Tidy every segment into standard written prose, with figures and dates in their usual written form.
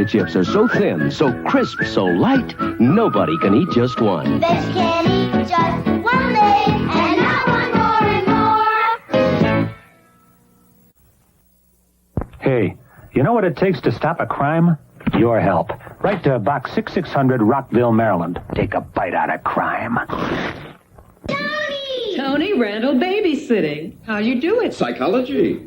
potato chips are so thin, so crisp, so light, nobody can eat just one. Bet you can't eat just one leg, and not one more and more. Hey, you know what it takes to stop a crime? Your help. Write to Box 6600, Rockville, Maryland. Take a bite out of crime. Tony Randall babysitting. How you do it? Psychology.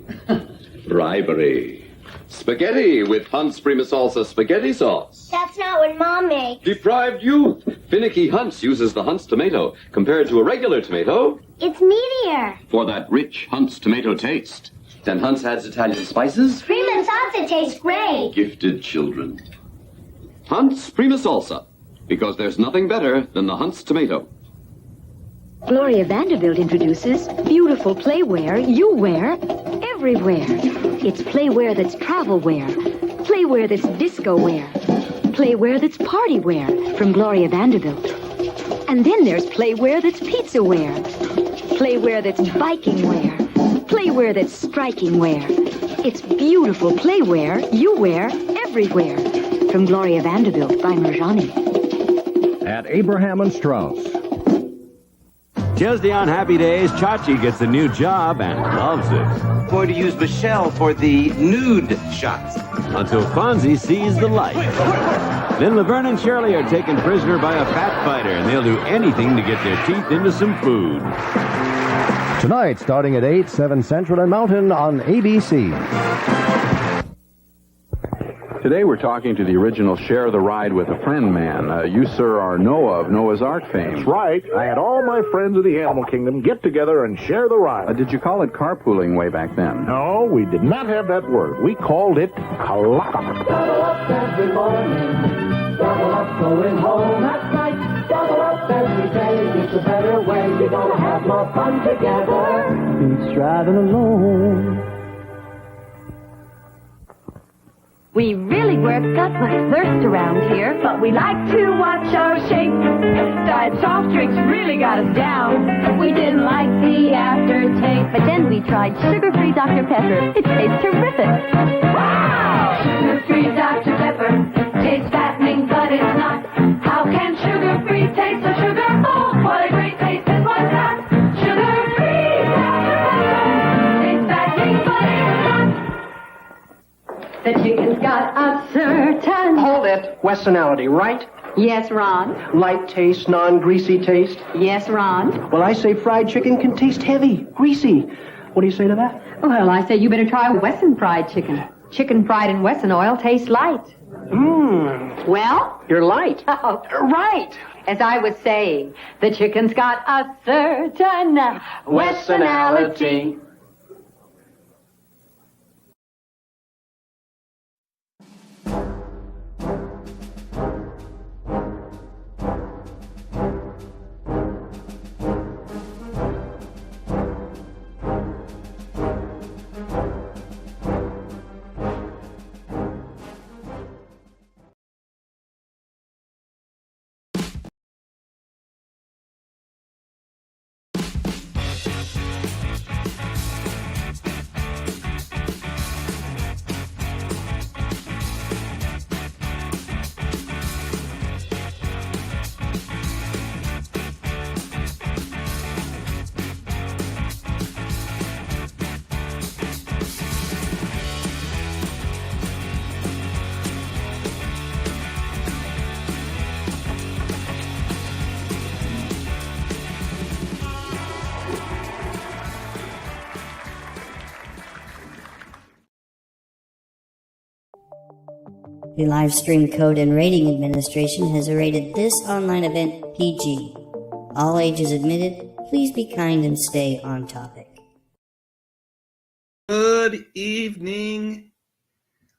Bribery. Spaghetti with Hunt's Prima Salsa spaghetti sauce. That's not what Mom makes. Deprived youth. Finicky Hunt's uses the Hunt's tomato compared to a regular tomato It's meatier. for that rich Hunt's tomato taste. Then Hunt's adds Italian spices. Prima salsa tastes great. Gifted children. Hunt's Prima Salsa. Because there's nothing better than the Hunt's tomato. Gloria Vanderbilt introduces beautiful playwear you wear everywhere. It's playwear that's travel wear, playwear that's disco wear, playwear that's party wear from Gloria Vanderbilt. And then there's playwear that's pizza wear, playwear that's biking wear, playwear that's striking wear. It's beautiful playwear you wear everywhere from Gloria Vanderbilt by Merjani. At Abraham and Strauss. Tuesday on Happy Days, Chachi gets a new job and loves it. Going to use Michelle for the nude shots. Until Fonzie sees the light. Then Laverne and Shirley are taken prisoner by a fat fighter, and they'll do anything to get their teeth into some food. Tonight, starting at 8, 7 Central and Mountain on ABC. Today we're talking to the original Share the Ride with a Friend man. You, sir, are Noah of Noah's Ark fame. That's right. I had all my friends of the animal kingdom get together and share the ride. Did you call it carpooling way back then? No, we did not have that word. We called it kalaka. Double up every morning, double up going home at night, double up every day, it's a better way, you're gonna have more fun together. Beats riding alone. We really work gutless thirst around here, But we like to watch our shape. Diet soft drinks really got us down. We didn't like the aftertaste. but then we tried sugar-free Dr. Pepper. It tastes terrific. Wow! Sugar-free Dr. Pepper tastes fattening, but it's not. How can sugar-free taste so sugarful? What a great taste is what's that? Sugar-free Dr. Pepper tastes fattening, but it's not. The chicken's got a certain... Hold it. Westernality, right? Yes, Ron. Light taste, non-greasy taste. Yes, Ron. Well, I say fried chicken can taste heavy, greasy. What do you say to that? Well, I say you better try Wesson fried chicken. Chicken fried in Wesson oil tastes light. Well? You're light. Oh, right. As I was saying, the chicken's got a certain Westernality. The Live Stream Code and Rating Administration has rated this online event PG. All ages admitted. Please be kind and stay on topic. Good evening.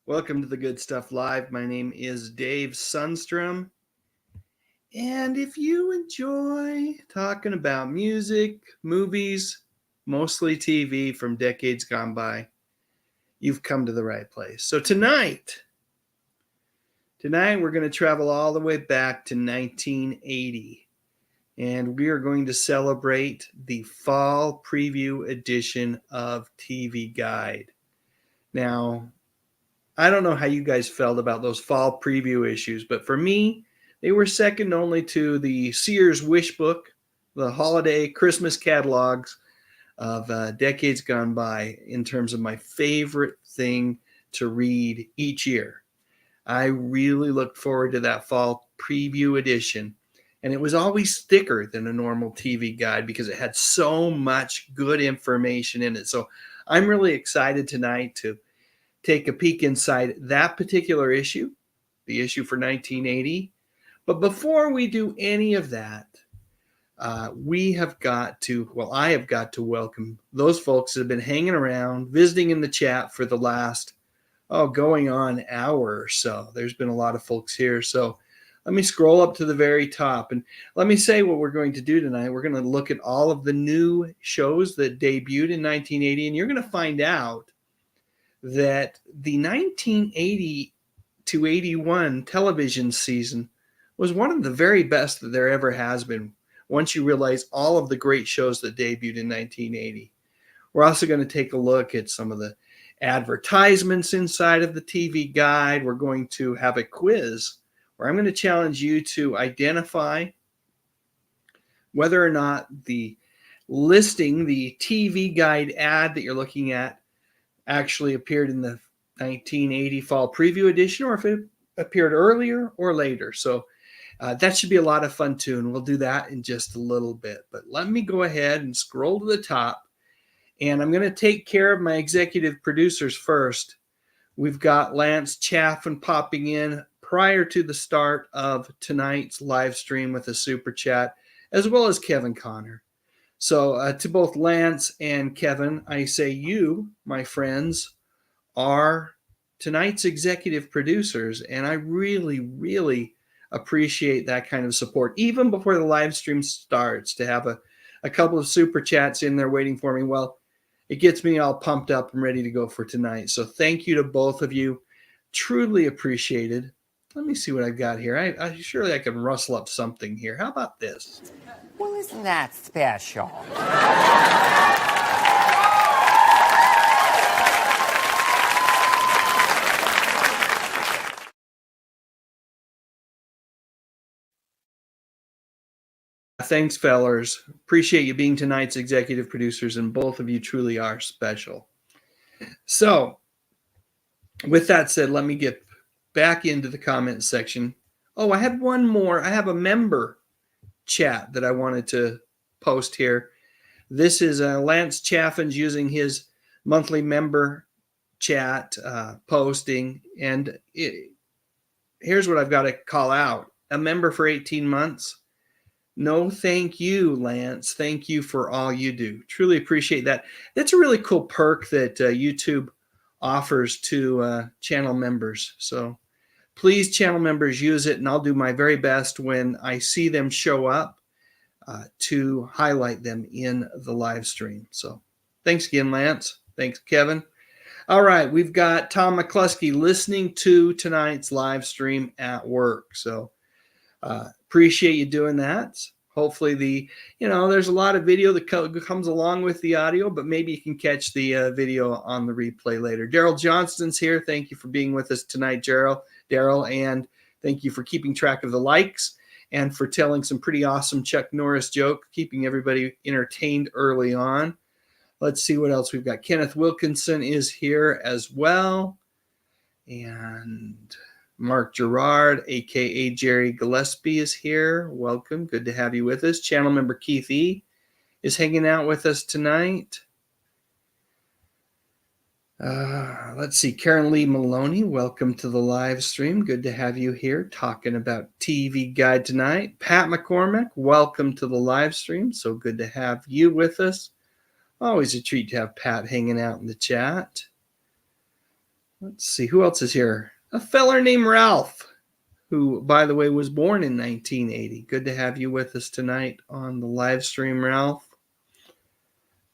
Welcome to the Good Stuff Live. My name is Dave Sundstrom. And if you enjoy talking about music, movies, mostly TV from decades gone by, you've come to the right place. So tonight we're going to travel all the way back to 1980. And we are going to celebrate the fall preview edition of TV Guide. Now, I don't know how you guys felt about those fall preview issues, but for me, they were second only to the Sears Wish Book, the holiday Christmas catalogs of decades gone by in terms of my favorite thing to read each year. I really looked forward to that fall preview edition. And it was always thicker than a normal TV guide because it had so much good information in it. So I'm really excited tonight to take a peek inside that particular issue, the issue for 1980. But before we do any of that, I have got to welcome those folks that have been hanging around, visiting in the chat for the last, going on hour or so. There's been a lot of folks here. So let me scroll up to the very top and let me say what we're going to do tonight. We're going to look at all of the new shows that debuted in 1980, and you're going to find out that the 1980 to 81 television season was one of the very best that there ever has been once you realize all of the great shows that debuted in 1980. We're also going to take a look at some of the advertisements inside of the TV guide. We're going to have a quiz where I'm going to challenge you to identify whether or not the listing, the TV guide ad that you're looking at, actually appeared in the 1980 fall preview edition or if it appeared earlier or later. So that should be a lot of fun too, and we'll do that in just a little bit. But let me go ahead and scroll to the top, and I'm going to take care of my executive producers first. We've got Lance Chaffin popping in prior to the start of tonight's live stream with a super chat, as well as Kevin Connor. So to both Lance and Kevin, I say you, my friends, are tonight's executive producers, and I really, really appreciate that kind of support, even before the live stream starts, to have a couple of super chats in there waiting for me. Well, it gets me all pumped up and ready to go for tonight. So thank you to both of you. Truly appreciated. Let me see what I've got here. I surely I can rustle up something here. How about this? Well, isn't that special? Thanks, fellers. Appreciate you being tonight's executive producers, and both of you truly are special. So, with that said, let me get back into the comment section. Oh, I had one more. I have a member chat that I wanted to post here. This is Lance Chaffin's using his monthly member chat posting, and here's what I've got to call out. A member for 18 months. No, thank you, Lance. Thank you for all you do. Truly appreciate that. That's a really cool perk that YouTube offers to channel members. So please, channel members, use it, and I'll do my very best when I see them show up to highlight them in the live stream. So thanks again, Lance. Thanks, Kevin. All right, we've got Tom McCluskey listening to tonight's live stream at work. So appreciate you doing that. Hopefully there's a lot of video that comes along with the audio, but maybe you can catch the video on the replay later. Daryl Johnston's here. Thank you for being with us tonight, Daryl, and thank you for keeping track of the likes and for telling some pretty awesome Chuck Norris joke, keeping everybody entertained early on. Let's see what else we've got. Kenneth Wilkinson is here as well. And Mark Gerard, a.k.a. Jerry Gillespie, is here. Welcome. Good to have you with us. Channel member Keith E. is hanging out with us tonight. Let's see. Karen Lee Maloney, welcome to the live stream. Good to have you here talking about TV Guide tonight. Pat McCormick, welcome to the live stream. So good to have you with us. Always a treat to have Pat hanging out in the chat. Let's see. Who else is here? A feller named Ralph, who, by the way, was born in 1980. Good to have you with us tonight on the live stream, Ralph.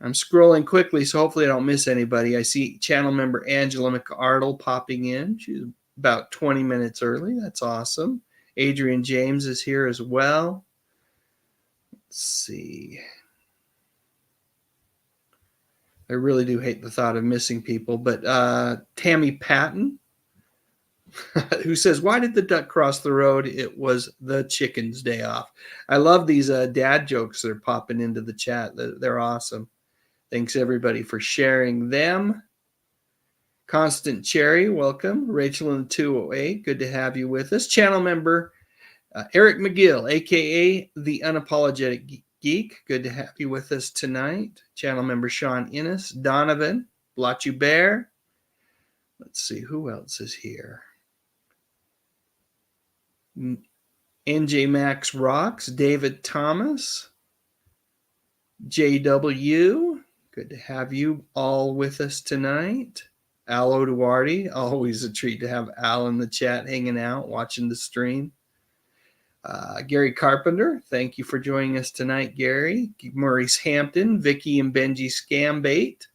I'm scrolling quickly, so hopefully I don't miss anybody. I see channel member Angela McArdle popping in. She's about 20 minutes early. That's awesome. Adrian James is here as well. Let's see. I really do hate the thought of missing people, but Tammy Patton who says, why did the duck cross the road? It was the chicken's day off. I love these dad jokes that are popping into the chat. They're awesome. Thanks, everybody, for sharing them. Constant Cherry, welcome. Rachel in the 208, good to have you with us. Channel member Eric McGill, a.k.a. The Unapologetic Geek, good to have you with us tonight. Channel member Sean Innes, Donovan, Blotchy Bear. Let's see, who else is here? NJ Max Rocks, David Thomas, JW, good to have you all with us tonight. Al Duarte, always a treat to have Al in the chat hanging out, watching the stream. Gary Carpenter, thank you for joining us tonight, Gary. Maurice Hampton, Vicky and Benji Scambait.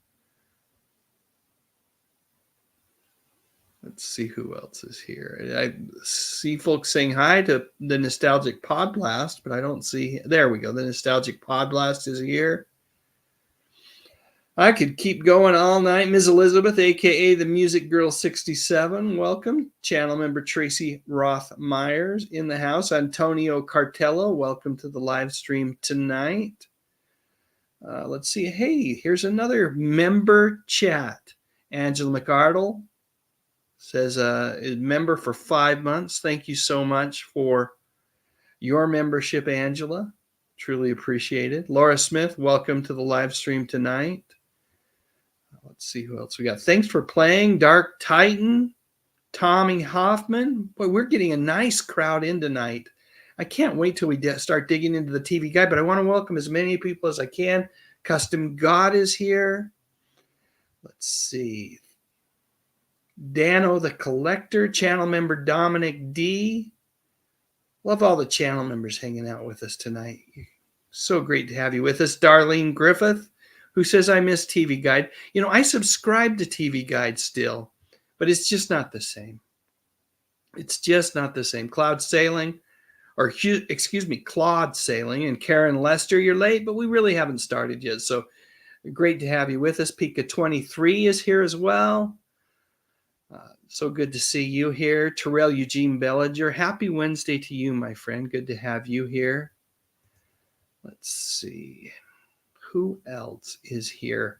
Let's see who else is here. I see folks saying hi to the Nostalgic Pod Blast, but I don't see. There we go. The Nostalgic Pod Blast is here. I could keep going all night. Ms. Elizabeth, a.k.a. the Music Girl 67, welcome. Channel member Tracy Roth Myers in the house. Antonio Cartello, welcome to the live stream tonight. Let's see. Hey, here's another member chat. Angela McArdle says, is member for 5 months. Thank you so much for your membership, Angela. Truly appreciated. Laura Smith, welcome to the live stream tonight. Let's see who else we got. Thanks for playing. Dark Titan, Tommy Hoffman. Boy, we're getting a nice crowd in tonight. I can't wait till we start digging into the TV guide, but I want to welcome as many people as I can. Custom God is here. Let's see. Dano the Collector, channel member Dominic D. Love all the channel members hanging out with us tonight. So great to have you with us. Darlene Griffith, who says, I miss TV Guide. You know, I subscribe to TV Guide still, but it's just not the same. It's just not the same. Cloud Sailing, or excuse me, Claude Sailing, and Karen Lester, you're late, but we really haven't started yet. So great to have you with us. Pika 23 is here as well. So good to see you here. Terrell Eugene Bellinger, happy Wednesday to you, my friend. Good to have you here. Let's see. Who else is here?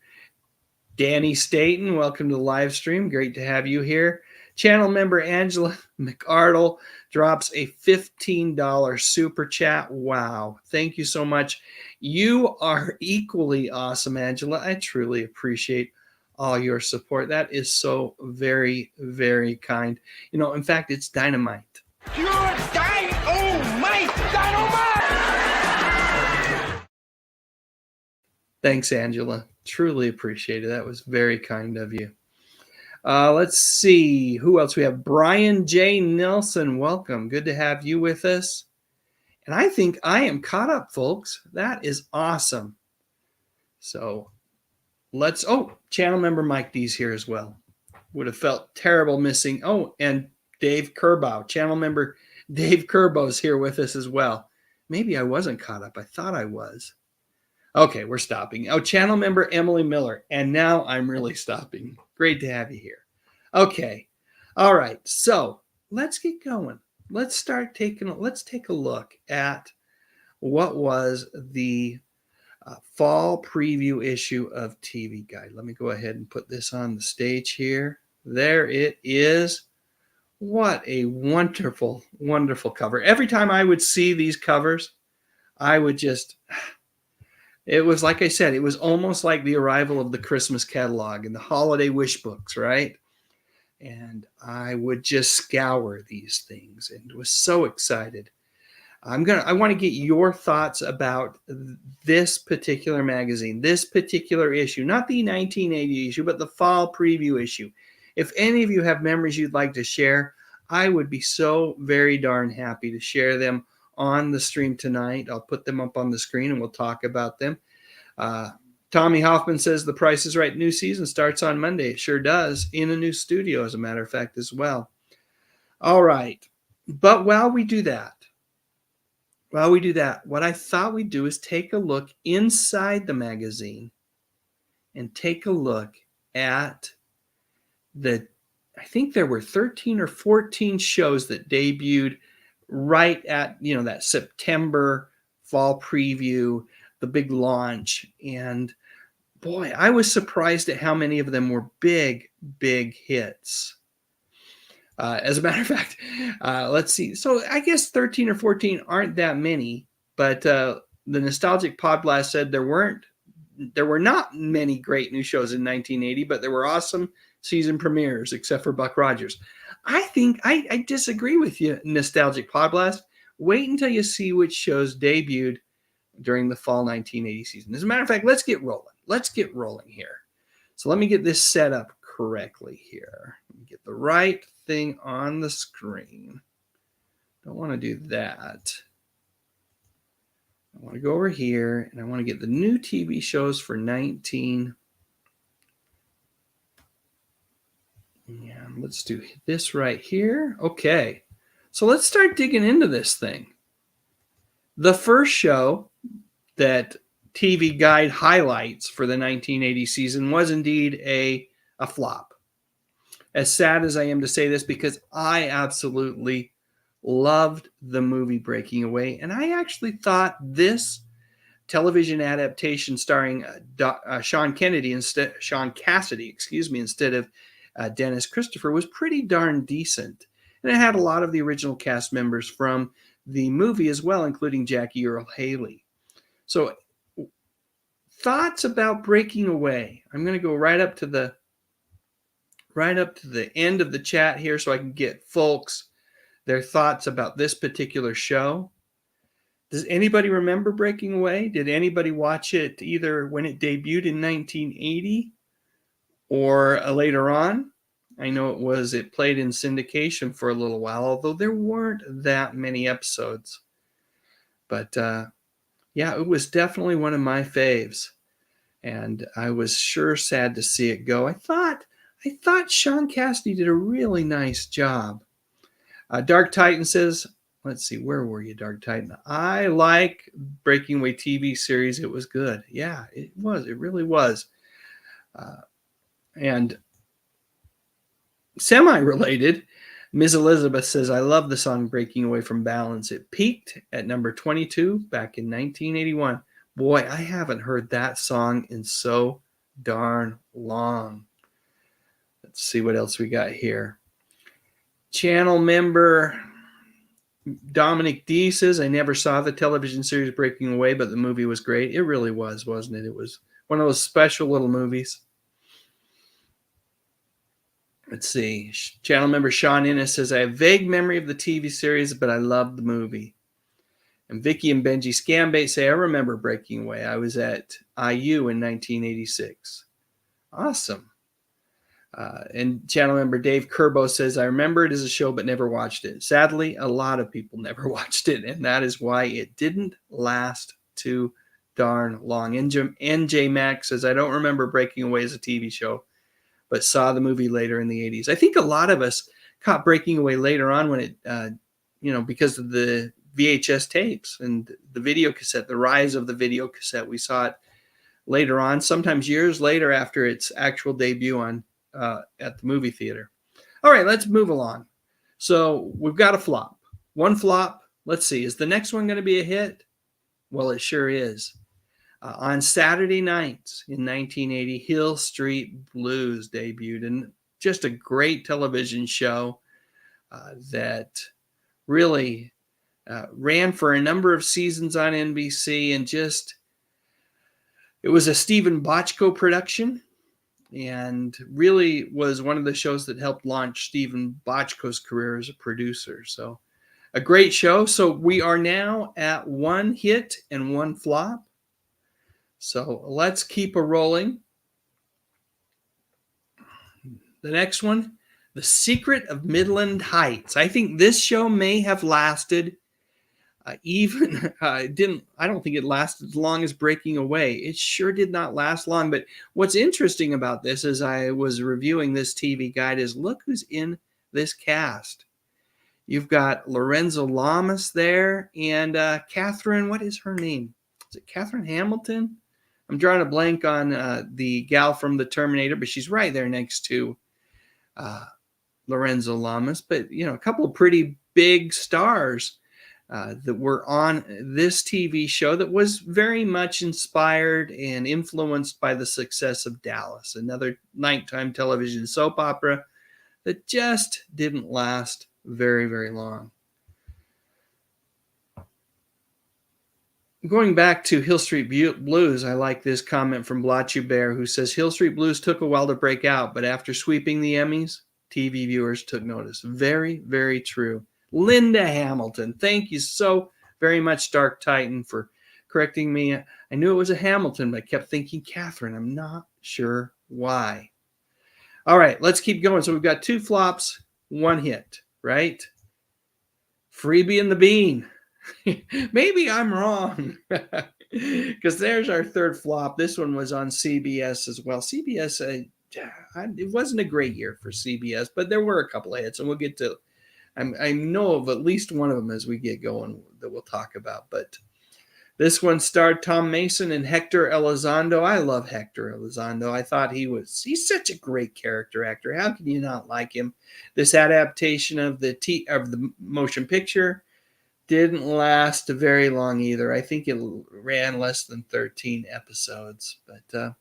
Danny Staten, welcome to the live stream. Great to have you here. Channel member Angela McArdle drops a $15 super chat. Wow. Thank you so much. You are equally awesome, Angela. I truly appreciate all your support. That is so very, very kind. You know, in fact, it's dynamite. Pure dynamite! Dynamite! Thanks, Angela. Truly appreciate it. That was very kind of you. Let's see who else we have. Brian J. Nelson, welcome. Good to have you with us. And I think I am caught up, folks. That is awesome. So let's, channel member Mike D's here as well. Would have felt terrible missing. Oh, and Dave Kerbow, channel member Dave Kerbow is here with us as well. Maybe I wasn't caught up. I thought I was. Okay, we're stopping. Oh, channel member Emily Miller. And now I'm really stopping. Great to have you here. Okay. All right. So let's get going. Let's take a look at what was the fall preview issue of TV Guide. Let me go ahead and put this on the stage here. There it is. What a wonderful, wonderful cover. Every time I would see these covers, I would just... It was, like I said, it was almost like the arrival of the Christmas catalog and the holiday wish books, right? And I would just scour these things and was so excited. I want to get your thoughts about this particular magazine, this particular issue, not the 1980 issue, but the fall preview issue. If any of you have memories you'd like to share, I would be so very darn happy to share them on the stream tonight. I'll put them up on the screen and we'll talk about them. Tommy Hoffman says the Price is Right new season starts on Monday. It sure does, in a new studio, as a matter of fact, as well. All right. But while we do that, what I thought we'd do is take a look inside the magazine and take a look at I think there were 13 or 14 shows that debuted right at, that September fall preview, the big launch. And boy, I was surprised at how many of them were big, big hits. As a matter of fact, let's see. So I guess 13 or 14 aren't that many, but the Nostalgic Pod Blast said there were not many great new shows in 1980, but there were awesome season premieres, except for Buck Rogers. I think I disagree with you, Nostalgic Pod Blast. Wait until you see which shows debuted during the fall 1980 season. As a matter of fact, let's get rolling. Let's get rolling here. So let me get this set up correctly here. Let me get the right thing on the screen. Don't want to do that. I want to go over here and I want to get the new TV shows for 19. Yeah, let's do this right here. Okay. So let's start digging into this thing. The first show that TV Guide highlights for the 1980 season was indeed a flop. As sad as I am to say this, because I absolutely loved the movie Breaking Away, and I actually thought this television adaptation starring Sean Cassidy, instead of Dennis Christopher, was pretty darn decent, and it had a lot of the original cast members from the movie as well, including Jackie Earle Haley. So, thoughts about Breaking Away? I'm going to go right up to the end of the chat here so I can get folks their thoughts about this particular show. Does anybody remember Breaking Away? Did anybody watch it either when it debuted in 1980 or later on? I know it played in syndication for a little while, although there weren't that many episodes. But yeah, it was definitely one of my faves. And I was sure sad to see it go. I thought Sean Cassidy did a really nice job. Dark Titan says, let's see, where were you, Dark Titan? I like Breaking Away TV series. It was good. Yeah, it was. It really was. And semi-related, Ms. Elizabeth says, I love the song Breaking Away from Balance. It peaked at number 22 back in 1981. Boy, I haven't heard that song in so darn long. Let's see what else we got here. Channel member Dominic D says, I never saw the television series Breaking Away, but the movie was great. It really was, wasn't it? It was one of those special little movies. Let's see. Channel member Sean Innes says, I have vague memory of the TV series, but I love the movie. And Vicky and Benji Scambait say, I remember Breaking Away. I was at IU in 1986. Awesome. And channel member Dave Kerbo says, I remember it as a show, but never watched it. Sadly, a lot of people never watched it, and that is why it didn't last too darn long. NJ Max says, I don't remember Breaking Away as a TV show, but saw the movie later in the 80s. I think a lot of us caught Breaking Away later on when it, because of the VHS tapes and the video cassette, the rise of the video cassette. We saw it later on, sometimes years later after its actual debut on at the movie theater. All right, let's move along. So we've got a flop. One flop. Let's see. Is the next one going to be a hit? Well, it sure is. On Saturday nights in 1980, Hill Street Blues debuted, and just a great television show that really ran for a number of seasons on NBC, and it was a Stephen Bochco production, and really was one of the shows that helped launch Stephen Bochco's career as a producer. So a great show. So we are now at one hit and one flop. So let's keep a rolling. The next one, The Secret of Midland Heights. I think this show may have lasted I don't think it lasted as long as Breaking Away. It sure did not last long. But what's interesting about this, as I was reviewing this TV guide, is look who's in this cast. You've got Lorenzo Lamas there, and Catherine, what is her name? Is it Catherine Hamilton? I'm drawing a blank on the gal from The Terminator, but she's right there next to Lorenzo Lamas, but a couple of pretty big stars that were on this TV show that was very much inspired and influenced by the success of Dallas, another nighttime television soap opera that just didn't last very, very long. Going back to Hill Street Blues, I like this comment from Blotchy Bear, who says, Hill Street Blues took a while to break out, but after sweeping the Emmys, TV viewers took notice. Very, very true. Linda Hamilton, thank you so very much, Dark Titan, for correcting me. I knew it was a Hamilton, but I kept thinking Catherine. I'm not sure why. All right, let's keep going. So we've got 2 flops, 1 hit, right? Freebie and the Bean. Maybe I'm wrong, because there's our 3rd flop. This one was on CBS as well. CBS, it wasn't a great year for CBS, but there were a couple of hits, and we'll get to, I know of at least one of them as we get going that we'll talk about. But this one starred Tom Mason and Hector Elizondo. I love Hector Elizondo. I thought he's such a great character actor. How can you not like him? This adaptation of the motion picture didn't last very long either. I think it ran less than 13 episodes. But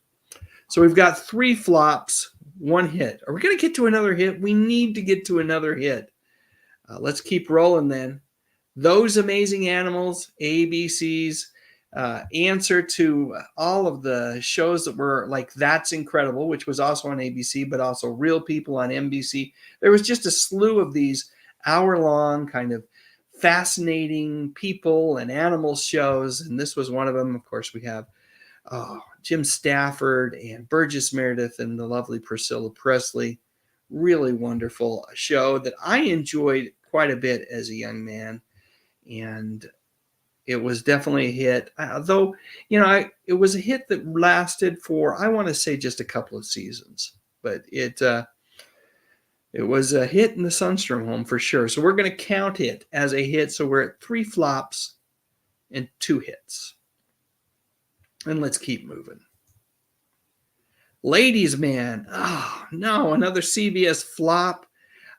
so we've got 3 flops, 1 hit. Are we going to get to another hit? We need to get to another hit. Let's keep rolling then. Those Amazing Animals, ABC's answer to all of the shows that were like That's Incredible, which was also on ABC, but also Real People on NBC. There was just a slew of these hour-long kind of fascinating people and animal shows, and this was one of them. Of course, we have Jim Stafford and Burgess Meredith and the lovely Priscilla Presley. Really wonderful show that I enjoyed quite a bit as a young man, and it was definitely a hit. Though, it was a hit that lasted for, I want to say, just a couple of seasons, but it was a hit in the Sundstrom home for sure. So we're going to count it as a hit. So we're at 3 flops and 2 hits. And let's keep moving. Ladies Man. Oh, no, another CBS flop.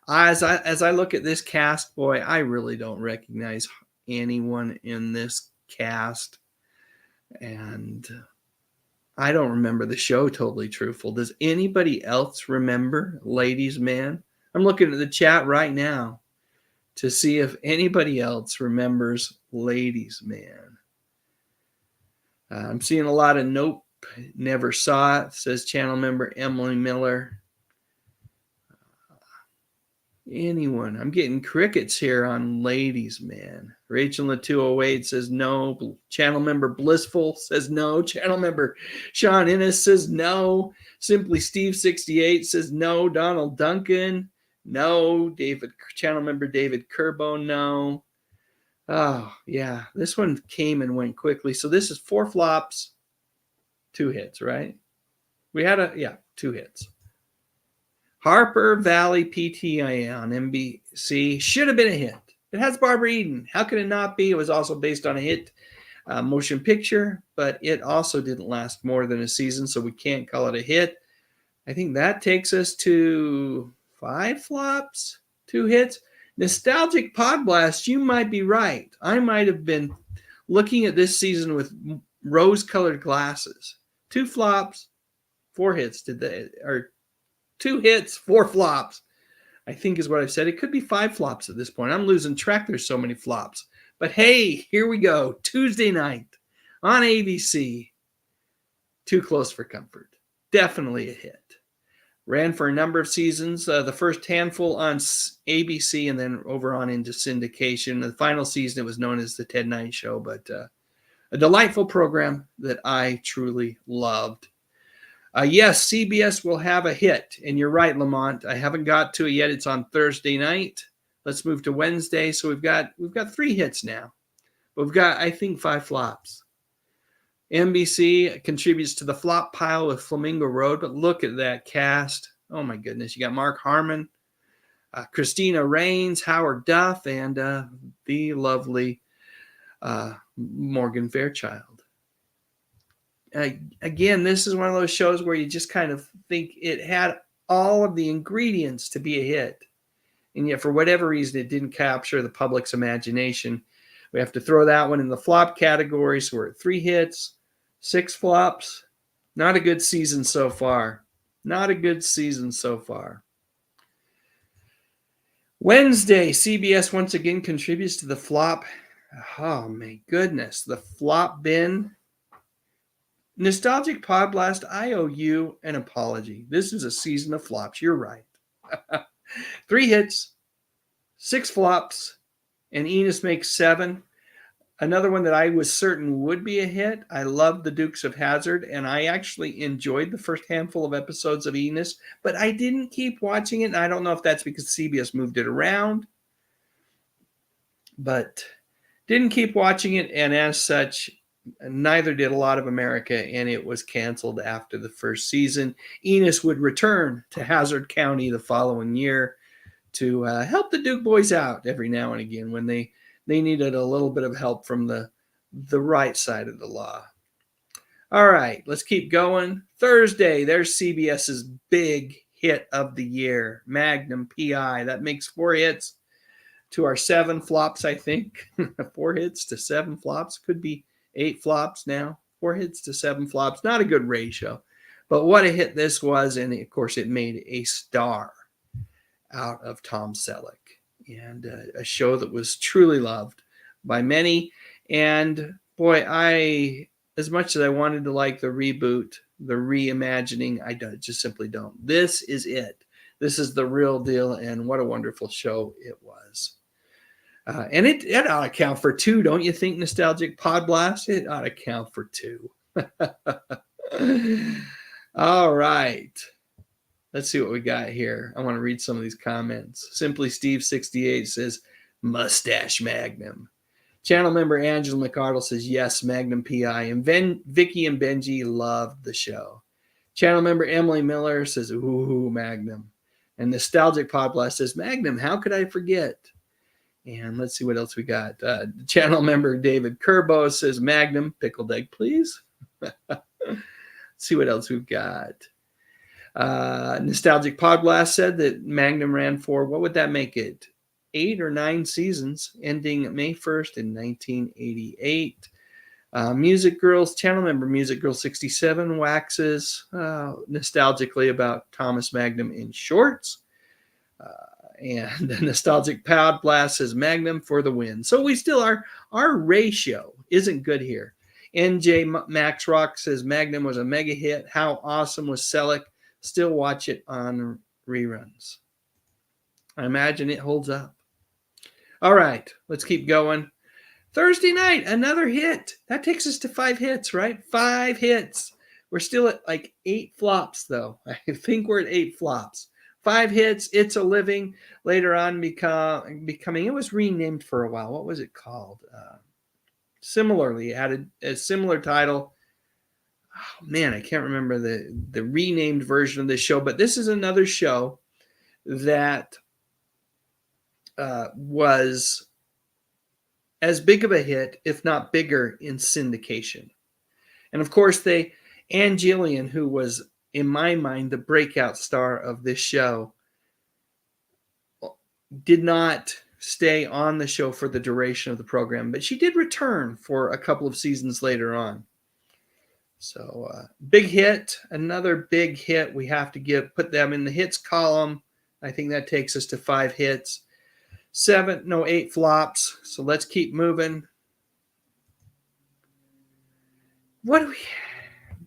As I look at this cast, boy, I really don't recognize anyone in this cast. And I don't remember the show, totally truthful. Does anybody else remember Ladies Man? I'm looking at the chat right now to see if anybody else remembers Ladies Man. I'm seeing a lot of nope, never saw it, says channel member Emily Miller. Anyone? I'm getting crickets here on Ladies Man. Rachel in the 208 says no. Channel member Blissful says no. Channel member Sean Innes says no. Simply Steve 68 says no. Donald Duncan, no. Channel member David Kerbo, no. Oh, yeah. This one came and went quickly. So this is 4 flops, 2 hits, right? We had 2 hits. Harper Valley PTIA on NBC should have been a hit. It has Barbara Eden. How could it not be? It was also based on a hit motion picture, but it also didn't last more than a season, so we can't call it a hit. I think that takes us to 5 flops, 2 hits. Nostalgic Pod Blast, you might be right. I might have been looking at this season with rose-colored glasses. 2 flops, 4 hits. Or 2 hits, 4 flops, I think is what I've said. It could be 5 flops at this point. I'm losing track. There's so many flops. But hey, here we go. Tuesday night on ABC. Too Close for Comfort. Definitely a hit. Ran for a number of seasons. The first handful on ABC and then over on into syndication. The final season, it was known as the Ted Knight Show, but a delightful program that I truly loved. Yes, CBS will have a hit, and you're right, Lamont. I haven't got to it yet. It's on Thursday night. Let's move to Wednesday. So we've got 3 hits now, but we've got, I think, 5 flops. NBC contributes to the flop pile with Flamingo Road, but look at that cast. Oh my goodness! You got Mark Harmon, Christina Raines, Howard Duff, and the lovely Morgan Fairchild. Again, this is one of those shows where you just kind of think it had all of the ingredients to be a hit. and yet for whatever reason it didn't capture the public's imagination. We have to throw that one in the flop category. So we're at 3 hits, 6 flops. Not a good season so far. Not a good season so far. Wednesday, CBS once again contributes to the flop. Oh my goodness, the flop bin. Nostalgic Pod Blast, I owe you an apology. This is a season of flops. You're right. 3 hits, 6 flops, and Enos makes 7. Another one that I was certain would be a hit. I loved the Dukes of Hazzard, and I actually enjoyed the first handful of episodes of Enos, but I didn't keep watching it. And I don't know if that's because CBS moved it around, but didn't keep watching it, and as such, neither did a lot of America, and it was canceled after the first season. Enos would return to Hazard County the following year to help the Duke boys out every now and again when they needed a little bit of help from the right side of the law. All right, let's keep going. Thursday, there's CBS's big hit of the year, Magnum PI. That makes 4 hits to our 7 flops, I think. 4 hits to 7 flops. Could be 8 flops now. 4 hits to 7 flops. Not a good ratio. But what a hit this was, and of course it made a star out of Tom Selleck. And a show that was truly loved by many. And boy, as much as I wanted to like the reboot, the reimagining, I just simply don't. This is it. This is the real deal, and what a wonderful show it was. And it ought to count for 2, don't you think, Nostalgic Pod Blast? It ought to count for 2. All right. Let's see what we got here. I want to read some of these comments. Simply Steve 68 says, Mustache Magnum. Channel member Angela McArdle says, yes, Magnum PI. And Vicky and Benji loved the show. Channel member Emily Miller says, ooh, Magnum. And Nostalgic Pod Blast says, Magnum, how could I forget? And let's see what else we got. Channel member David Kerbo says, Magnum, pickled egg, please. Let's see what else we've got. Nostalgic Pod Blast said that Magnum ran for, what would that make it? 8 or 9 seasons, ending May 1st in 1988. Music Girls, channel member Music Girl 67 waxes nostalgically about Thomas Magnum in shorts. And the Nostalgic Pod Blast says Magnum for the win. So we still are, our ratio isn't good here. NJ Max Rock says Magnum was a mega hit. How awesome was Selleck? Still watch it on reruns. I imagine it holds up. All right, let's keep going. Thursday night, another hit. That takes us to 5 hits, right? 5 hits. We're still at like 8 flops, though. I think we're at 8 flops. 5 hits, It's a Living. Later on becoming, it was renamed for a while. What was it called? Similarly, added a similar title. Oh, man, I can't remember the renamed version of this show, but this is another show that was as big of a hit, if not bigger, in syndication. And of course, Ann Jillian, who was, in my mind, the breakout star of this show, did not stay on the show for the duration of the program, but she did return for a couple of seasons later on. So big hit, another big hit. We have to put them in the hits column. I think that takes us to 5 hits. 8 flops. So let's keep moving. What do we?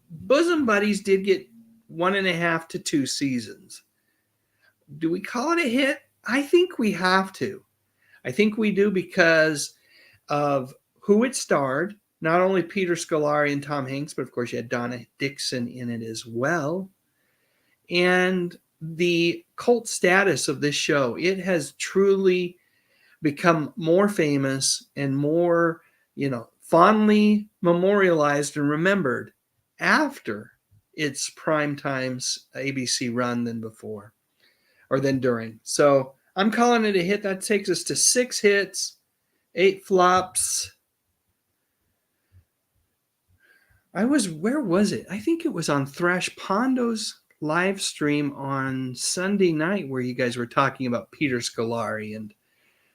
Bosom Buddies did get 1.5 to 2 seasons. Do we call it a hit? I think we have to. I think we do because of who it starred. Not only Peter Scolari and Tom Hanks, but of course you had Donna Dixon in it as well. And the cult status of this show, it has truly become more famous and more, fondly memorialized and remembered after its prime times ABC run than before, or than during. So I'm calling it a hit. That takes us to 6 hits, 8 flops. Where was it? I think it was on Thrash Pondo's live stream on Sunday night where you guys were talking about Peter Scolari and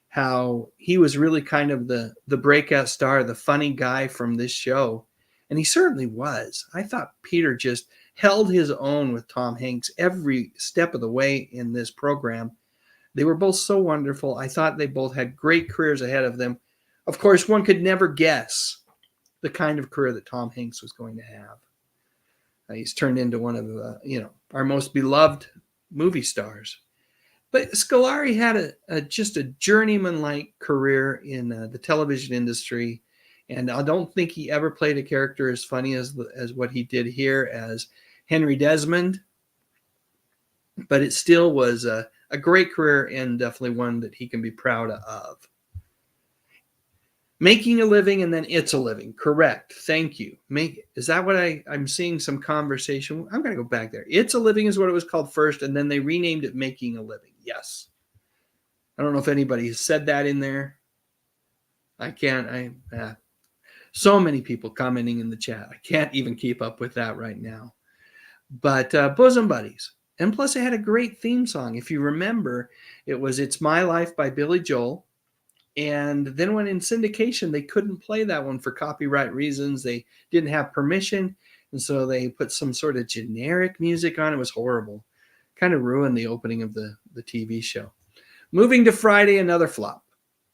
how he was really kind of the breakout star, the funny guy from this show. And he certainly was. I thought Peter just held his own with Tom Hanks every step of the way in this program. They were both so wonderful. I thought they both had great careers ahead of them. Of course, one could never guess the kind of career that Tom Hanks was going to have. He's turned into one of our most beloved movie stars. But Scolari had just a journeyman-like career in the television industry, and I don't think he ever played a character as funny as what he did here as Henry Desmond. But it still was a great career and definitely one that he can be proud of. Making a Living and then It's a Living. Correct. Thank you. Is that what I'm seeing some conversation? I'm going to go back there. It's a Living is what it was called first, and then they renamed it Making a Living. Yes. I don't know if anybody has said that in there. I can't. So many people commenting in the chat. I can't even keep up with that right now. But Bosom Buddies. And plus it had a great theme song. If you remember, it was It's My Life by Billy Joel. And then when in syndication, they couldn't play that one for copyright reasons. They didn't have permission. And so they put some sort of generic music on. It was horrible. Kind of ruined the opening of the TV show. Moving to Friday, another flop.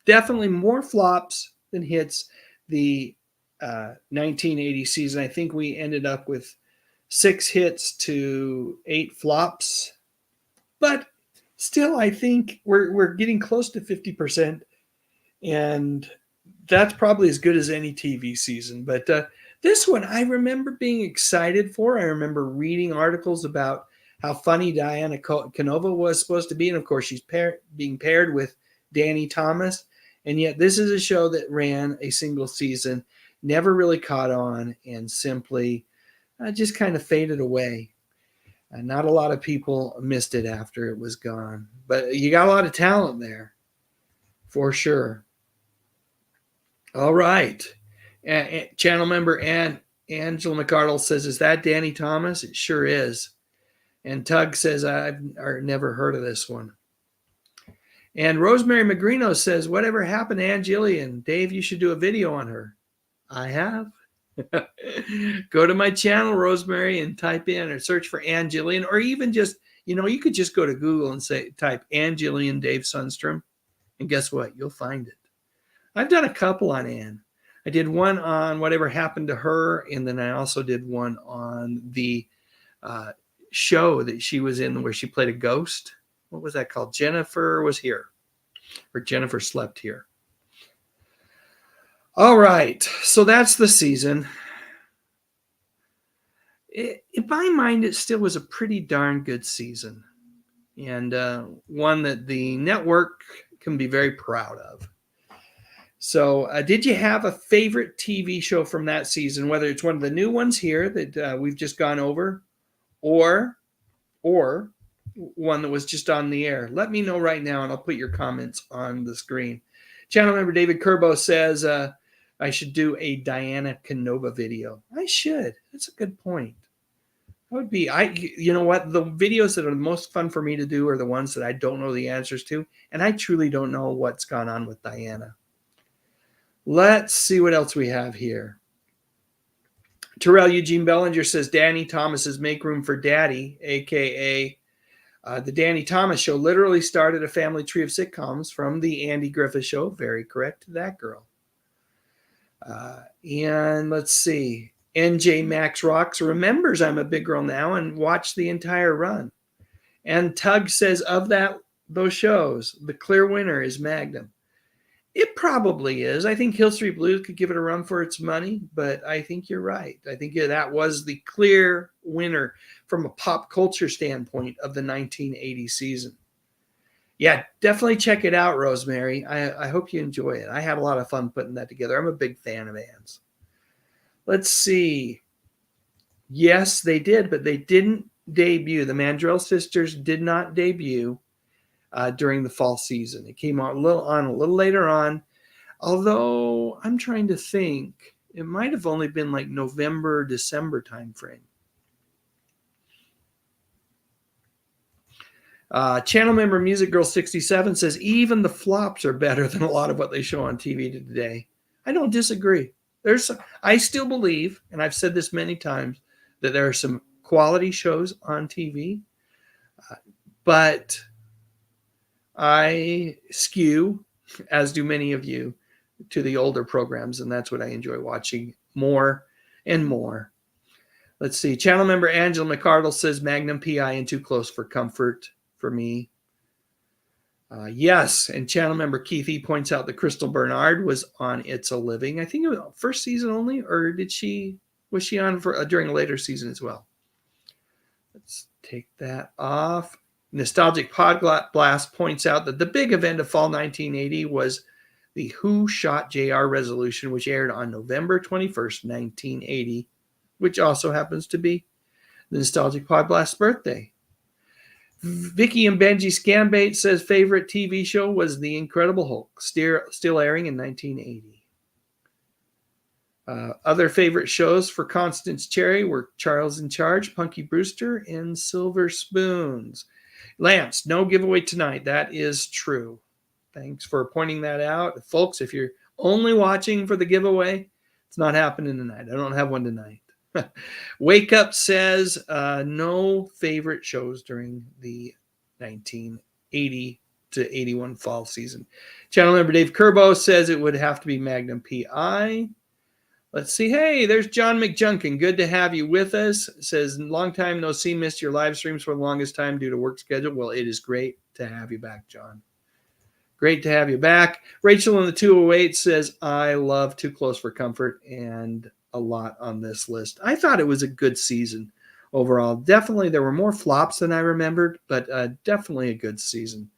Definitely more flops than hits. The 1980 season, I think we ended up with 6 hits to 8 flops. But still, I think we're getting close to 50%. And that's probably as good as any TV season. But this one, I remember being excited for. I remember reading articles about how funny Diana Canova was supposed to be. And, of course, she's being paired with Danny Thomas. And yet this is a show that ran a single season, never really caught on, and simply just kind of faded away. Not a lot of people missed it after it was gone. But you got a lot of talent there, for sure. All right. Channel member Angela McArdle says, is that Danny Thomas? It sure is. And Tug says, I've never heard of this one. And Rosemary Magrino says, whatever happened to Ann Jillian? Dave, you should do a video on her. I have. Go to my channel, Rosemary, and type in or search for Ann Jillian, or even just, you could just go to Google and type Ann Jillian Dave Sundstrom. And guess what? You'll find it. I've done a couple on Anne. I did one on Whatever Happened to Her, and then I also did one on the show that she was in where she played a ghost. What was that called? Jennifer Was Here, or Jennifer Slept Here. All right, so that's the season. In my mind, it still was a pretty darn good season, and one that the network can be very proud of. So did you have a favorite TV show from that season, whether it's one of the new ones here that we've just gone over, or one that was just on the air? Let me know right now, and I'll put your comments on the screen. Channel member David Curbo says I should do a Diana Canova video. I should. That's a good point. That would be, you know what? The videos that are the most fun for me to do are the ones that I don't know the answers to, and I truly don't know what's gone on with Diana. Let's see what else we have here. Terrell Eugene Bellinger says Danny Thomas's Make Room for Daddy, a.k.a. The Danny Thomas Show, literally started a family tree of sitcoms from the Andy Griffith Show. Very correct, that girl. And let's see. NJ Max Rocks remembers I'm a Big Girl Now and watched the entire run. And Tug says of those shows, the clear winner is Magnum. It probably is. I think Hill Street Blues could give it a run for its money, but I think you're right. I think that was the clear winner from a pop culture standpoint of the 1980 season. Yeah, definitely check it out, Rosemary. I hope you enjoy it. I had a lot of fun putting that together. I'm a big fan of Ann's. Let's see. Yes, they did, but they didn't debut. The Mandrell sisters did not debut during the fall season. It came on a little later on, although I'm trying to think. It might have only been like November, December timeframe. Channel member Music Girl 67 says even the flops are better than a lot of what they show on TV today. I don't disagree. I still believe, and I've said this many times, that there are some quality shows on TV, but I skew, as do many of you, to the older programs, and that's what I enjoy watching more and more. Let's see. Channel member Angela McCardle says Magnum PI and Too Close for Comfort for me. Yes, and channel member Keith E points out that Crystal Bernard was on It's a Living. I think it was first season only, or was she on for during a later season as well? Let's take that off. Nostalgic Podblast points out that the big event of fall 1980 was the Who Shot JR resolution, which aired on November 21st, 1980, which also happens to be the Nostalgic Podblast's birthday. Vicky and Benji Scambait says favorite TV show was The Incredible Hulk, still airing in 1980. Other favorite shows for Constance Cherry were Charles in Charge, Punky Brewster, and Silver Spoons. Lance, no giveaway tonight. That is true. Thanks for pointing that out. Folks, if you're only watching for the giveaway, it's not happening tonight. I don't have one tonight. Wake Up says no favorite shows during the 1980 to 81 fall season. Channel member Dave Kerbo says it would have to be Magnum PI. Let's see. Hey, there's John McJunkin. Good to have you with us. Says, long time no see. Missed your live streams for the longest time due to work schedule. Well, it is great to have you back, John. Great to have you back. Rachel in the 208 says, I love Too Close for Comfort and a lot on this list. I thought it was a good season overall. Definitely, there were more flops than I remembered, but definitely a good season.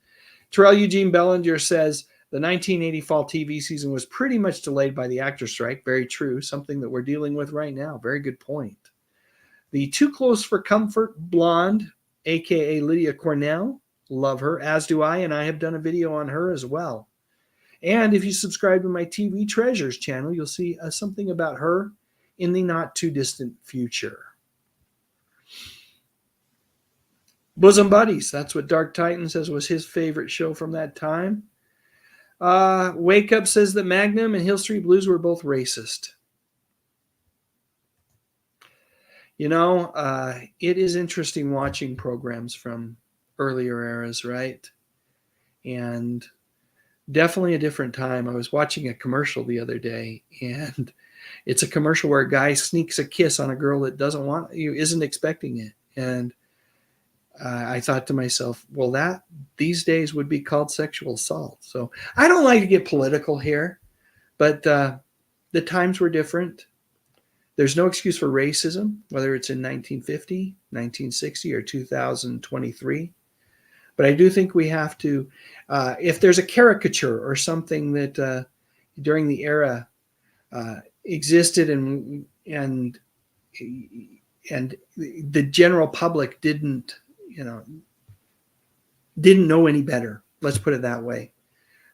Terrell Eugene Bellinger says, the 1980 fall TV season was pretty much delayed by the actor strike. Very true. Something that we're dealing with right now. Very good point. The Too Close for Comfort blonde, a.k.a. Lydia Cornell. Love her, as do I, and I have done a video on her as well. And if you subscribe to my TV Treasures channel, you'll see something about her in the not-too-distant future. Bosom Buddies. That's what Dark Titan says was his favorite show from that time. Wake Up says that Magnum and Hill Street Blues were both racist. You know, it is interesting watching programs from earlier eras, right? And definitely a different time. I was watching a commercial the other day, and it's a commercial where a guy sneaks a kiss on a girl that isn't expecting it. And I thought to myself, well, that these days would be called sexual assault. So I don't like to get political here, but the times were different. There's no excuse for racism, whether it's in 1950, 1960, or 2023. But I do think we have to, if there's a caricature or something that during the era existed and the general public didn't know any better. Let's put it that way.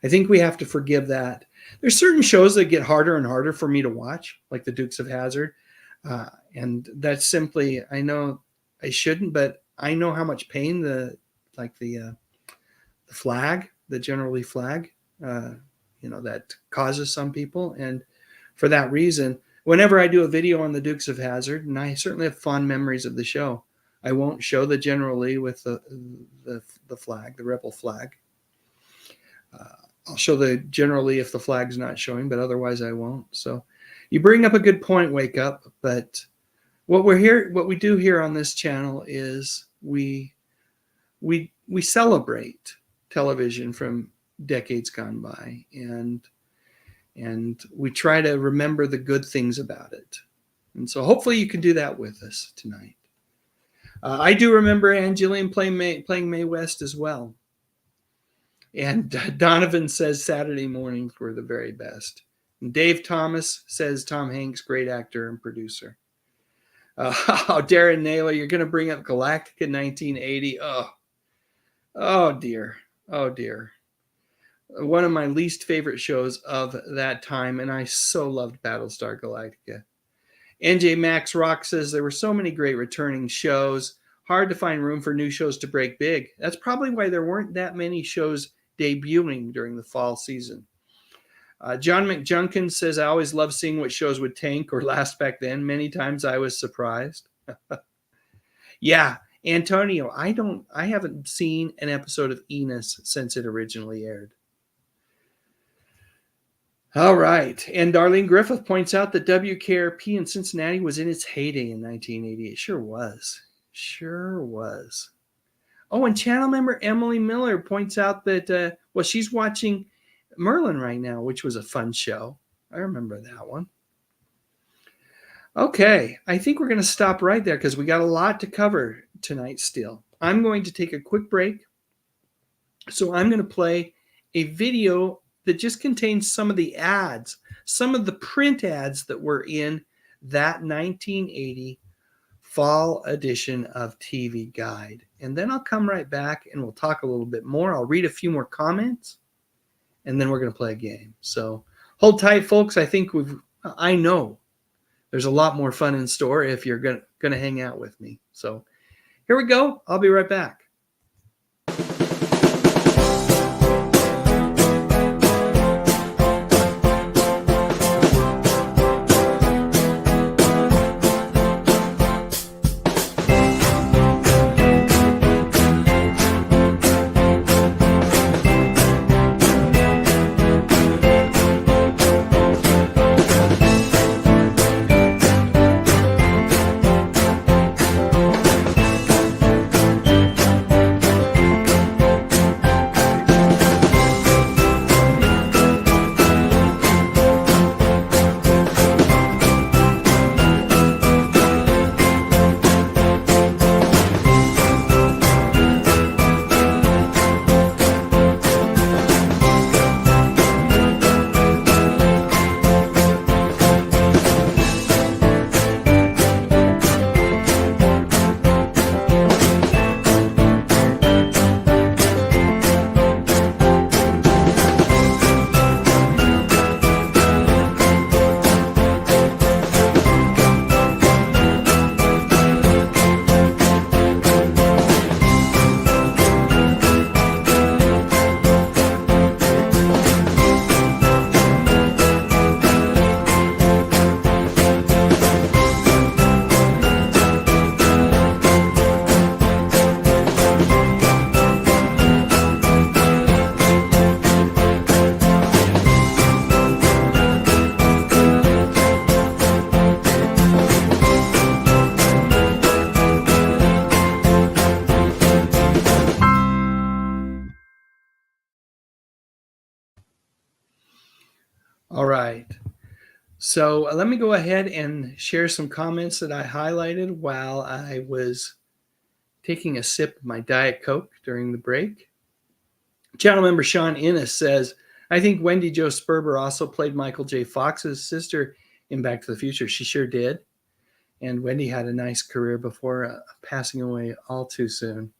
I think we have to forgive that. There's certain shows that get harder and harder for me to watch, like the Dukes of Hazzard. And that's simply, I know I shouldn't, but I know how much pain the flag, the General Lee flag, that causes some people. And for that reason, whenever I do a video on the Dukes of Hazzard, and I certainly have fond memories of the show, I won't show the General Lee with the flag, the rebel flag. I'll show the General Lee if the flag's not showing, but otherwise I won't. So you bring up a good point, Wake Up. But what we do here on this channel is we celebrate television from decades gone by, and we try to remember the good things about it. And so hopefully you can do that with us tonight. I do remember Ann Gilliam playing Mae West as well. And Donovan says Saturday mornings were the very best. And Dave Thomas says Tom Hanks, great actor and producer. Darren Naylor, you're going to bring up Galactica 1980. Oh dear. Oh dear. One of my least favorite shows of that time, and I so loved Battlestar Galactica. NJ Max Rock says there were so many great returning shows. hard to find room for new shows to break big. That's probably why there weren't that many shows debuting during the fall season. John McJunkin says, I always loved seeing what shows would tank or last back then. Many times I was surprised. Yeah, Antonio, I haven't seen an episode of Enos since it originally aired. All right. And Darlene Griffith points out that WKRP in Cincinnati was in its heyday in 1980. It sure was. Sure was. Oh, and channel member Emily Miller points out that, she's watching Merlin right now, which was a fun show. I remember that one. Okay, I think we're going to stop right there because we got a lot to cover tonight still. I'm going to take a quick break. So I'm going to play a video that just contains some of the ads, some of the print ads that were in that 1980 fall edition of TV Guide. And then I'll come right back and we'll talk a little bit more. I'll read a few more comments and then we're going to play a game. So hold tight, folks. I know there's a lot more fun in store if you're going to hang out with me. So here we go. I'll be right back. All right. So let me go ahead and share some comments that I highlighted while I was taking a sip of my Diet Coke during the break. Channel member Sean Innes says, I think Wendy Jo Sperber also played Michael J. Fox's sister in Back to the Future. She sure did. And Wendy had a nice career before passing away all too soon.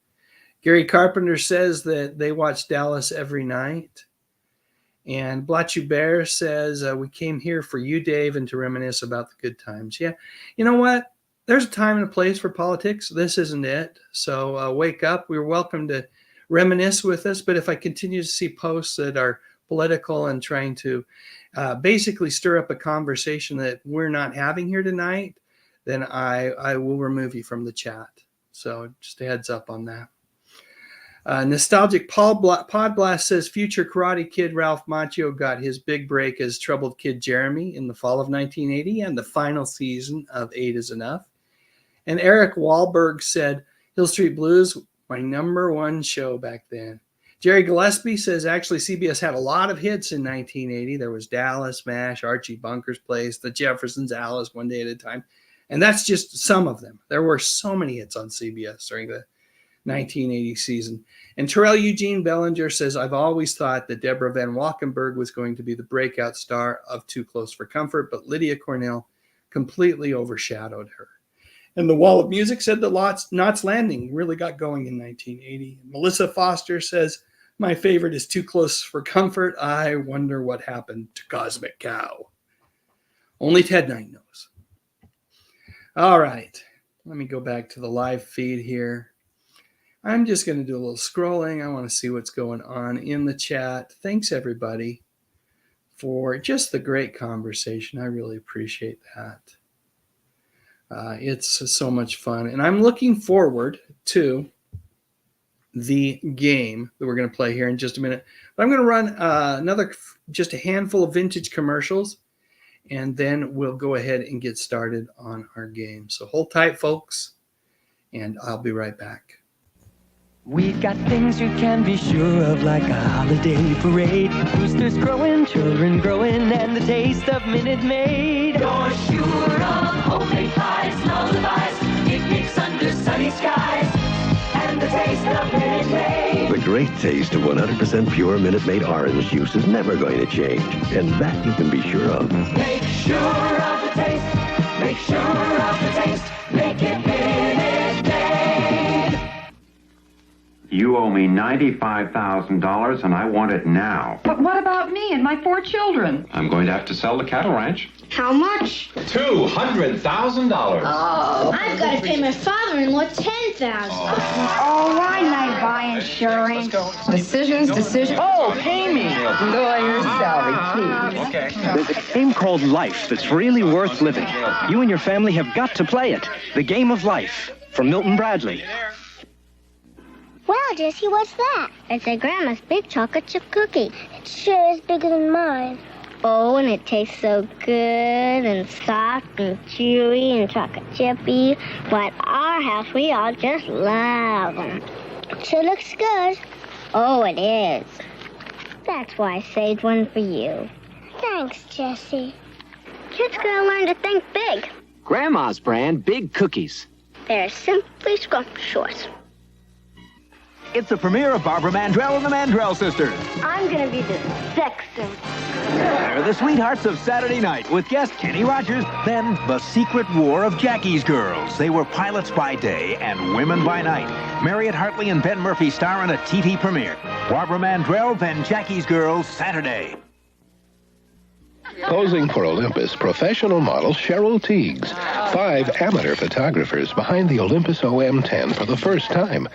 Gary Carpenter says that they watch Dallas every night. And Blatchu Bear says, we came here for you, Dave, and to reminisce about the good times. Yeah, you know what? There's a time and a place for politics. This isn't it. So wake up. We're welcome to reminisce with us. But if I continue to see posts that are political and trying to basically stir up a conversation that we're not having here tonight, then I will remove you from the chat. So just a heads up on that. Nostalgic Podblast says future Karate Kid Ralph Macchio got his big break as troubled kid Jeremy in the fall of 1980 and the final season of 8 is Enough. And Eric Wahlberg said Hill Street Blues, my #1 show back then. Jerry Gillespie says actually CBS had a lot of hits in 1980. There was Dallas, MASH, Archie Bunker's Place, The Jeffersons, Alice, One Day at a Time. And that's just some of them. There were so many hits on CBS during the 1980 season. And Terrell Eugene Bellinger says, I've always thought that Deborah Van Walkenburg was going to be the breakout star of Too Close for Comfort, but Lydia Cornell completely overshadowed her. And the Wall of Music said that Knots Landing really got going in 1980. Melissa Foster says, my favorite is Too Close for Comfort. I wonder what happened to Cosmic Cow. Only Ted Knight knows. All right. Let me go back to the live feed here. I'm just going to do a little scrolling. I want to see what's going on in the chat. Thanks, everybody, for just the great conversation. I really appreciate that. It's so much fun. And I'm looking forward to the game that we're going to play here in just a minute. But I'm going to run just a handful of vintage commercials, and then we'll go ahead and get started on our game. So hold tight, folks, and I'll be right back. We've got things you can be sure of, like a holiday parade. Boosters growing, children growing, and the taste of Minute Maid. You're sure of homemade pies, lullabies, picnics under sunny skies, and the taste of Minute Maid. The great taste of 100% pure Minute Maid orange juice is never going to change, and that you can be sure of. Make sure of the taste, make sure of the taste, make it Minute Maid. You owe me $95,000 and I want it now. But what about me and my 4 children? I'm going to have to sell the cattle ranch. How much? $200,000. Oh. I've got to pay my father-in-law $10,000. Oh, why didn't I buy insurance? Decisions. Oh, pay me. Lower your salary, please. Okay. There's a game called Life that's really worth living. You and your family have got to play it. The Game of Life from Milton Bradley. Wow, Jesse, what's that? It's a Grandma's big chocolate chip cookie. It sure is bigger than mine. Oh, and it tastes so good and soft and chewy and chocolate chippy. But at our house, we all just love them. It sure looks good. Oh, it is. That's why I saved one for you. Thanks, Jesse. Kids gotta learn to think big. Grandma's brand, Big Cookies. They're simply scrumptious. It's the premiere of Barbara Mandrell and the Mandrell Sisters. I'm gonna be the sexton. They're the sweethearts of Saturday night with guest Kenny Rogers. Then The Secret War of Jackie's Girls. They were pilots by day and women by night. Marriott Hartley and Ben Murphy star in a TV premiere. Barbara Mandrell, then Jackie's Girls, Saturday. Posing for Olympus, professional model Cheryl Teagues. 5 amateur photographers behind the Olympus OM10 for the first time.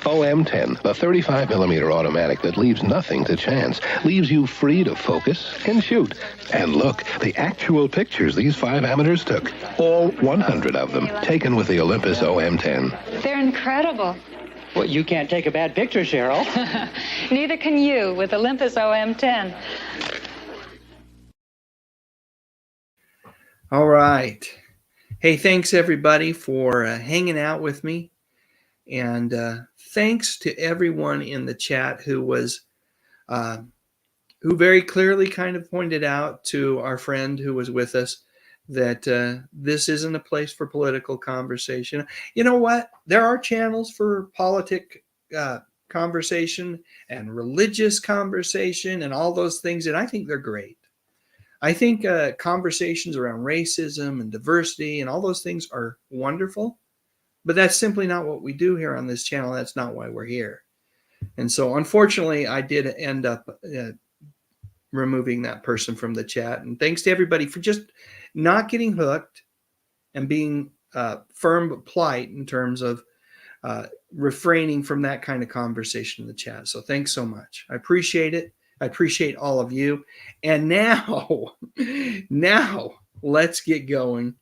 OM10, the 35mm automatic that leaves nothing to chance, leaves you free to focus and shoot. And look, the actual pictures these 5 amateurs took. All 100 of them, taken with the Olympus OM10. They're incredible. Well, you can't take a bad picture, Cheryl. Neither can you with Olympus OM10. All right. Hey, thanks everybody for hanging out with me. And thanks to everyone in the chat who very clearly kind of pointed out to our friend who was with us that this isn't a place for political conversation. You know what? There are channels for politic conversation and religious conversation and all those things, and I think they're great. I think conversations around racism and diversity and all those things are wonderful, but that's simply not what we do here on this channel. That's not why we're here. And so, unfortunately, I did end up removing that person from the chat. And thanks to everybody for just not getting hooked and being firm but polite in terms of refraining from that kind of conversation in the chat. So thanks so much. I appreciate it. I appreciate all of you. And now let's get going.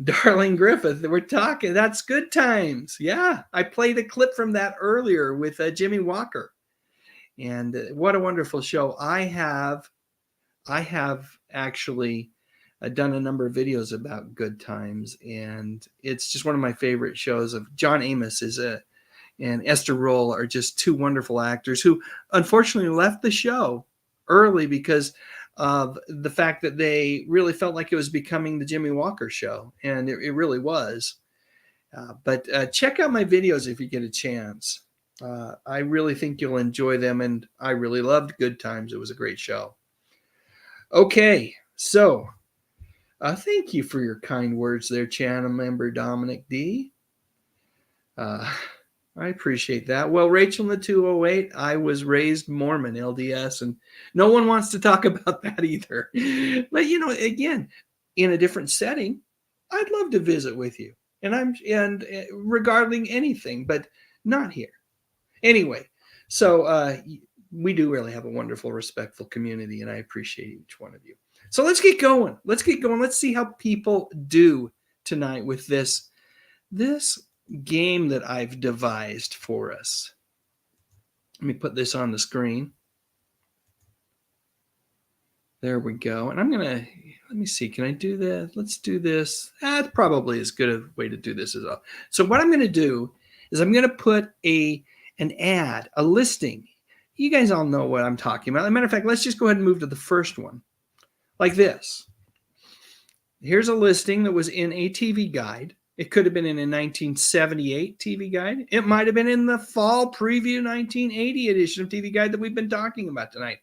Darling Griffith, we're talking. That's Good Times. Yeah, I played a clip from that earlier with Jimmy Walker. And what a wonderful show. I have actually done a number of videos about Good Times, and it's just one of my favorite shows. Of John Amos and Esther Roll are just 2 wonderful actors who unfortunately left the show early because of the fact that they really felt like it was becoming the Jimmy Walker show. And it really was. But check out my videos if you get a chance. I really think you'll enjoy them. And I really loved Good Times. It was a great show. Okay. So thank you for your kind words there, channel member Dominic D. I appreciate that. Well, Rachel in the 208, I was raised Mormon, LDS, and no one wants to talk about that either. But, again, in a different setting, I'd love to visit with you. and regarding anything, but not here. Anyway, so we do really have a wonderful, respectful community, and I appreciate each one of you. So let's get going. Let's see how people do tonight with this game that I've devised for us. Let me put this on the screen. There we go. And I'm going to, let me see, can I do that? Let's do this. That's probably as good a way to do this as well. So what I'm going to do is I'm going to put an ad, a listing. You guys all know what I'm talking about. As a matter of fact, let's just go ahead and move to the first one. Like this. Here's a listing that was in a TV guide. It could have been in a 1978 TV guide. It might have been in the fall preview 1980 edition of TV Guide that we've been talking about tonight.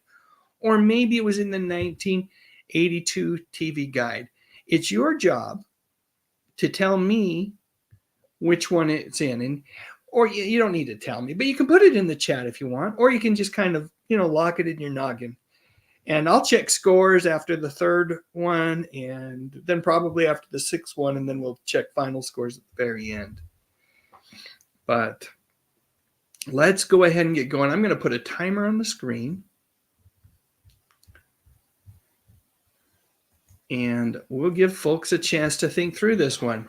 Or maybe it was in the 1982 TV guide. It's your job to tell me which one it's in. And or you don't need to tell me, but you can put it in the chat if you want, or you can just kind of, lock it in your noggin. And I'll check scores after the third one, and then probably after the sixth one, and then we'll check final scores at the very end. But let's go ahead and get going. I'm going to put a timer on the screen. And we'll give folks a chance to think through this one.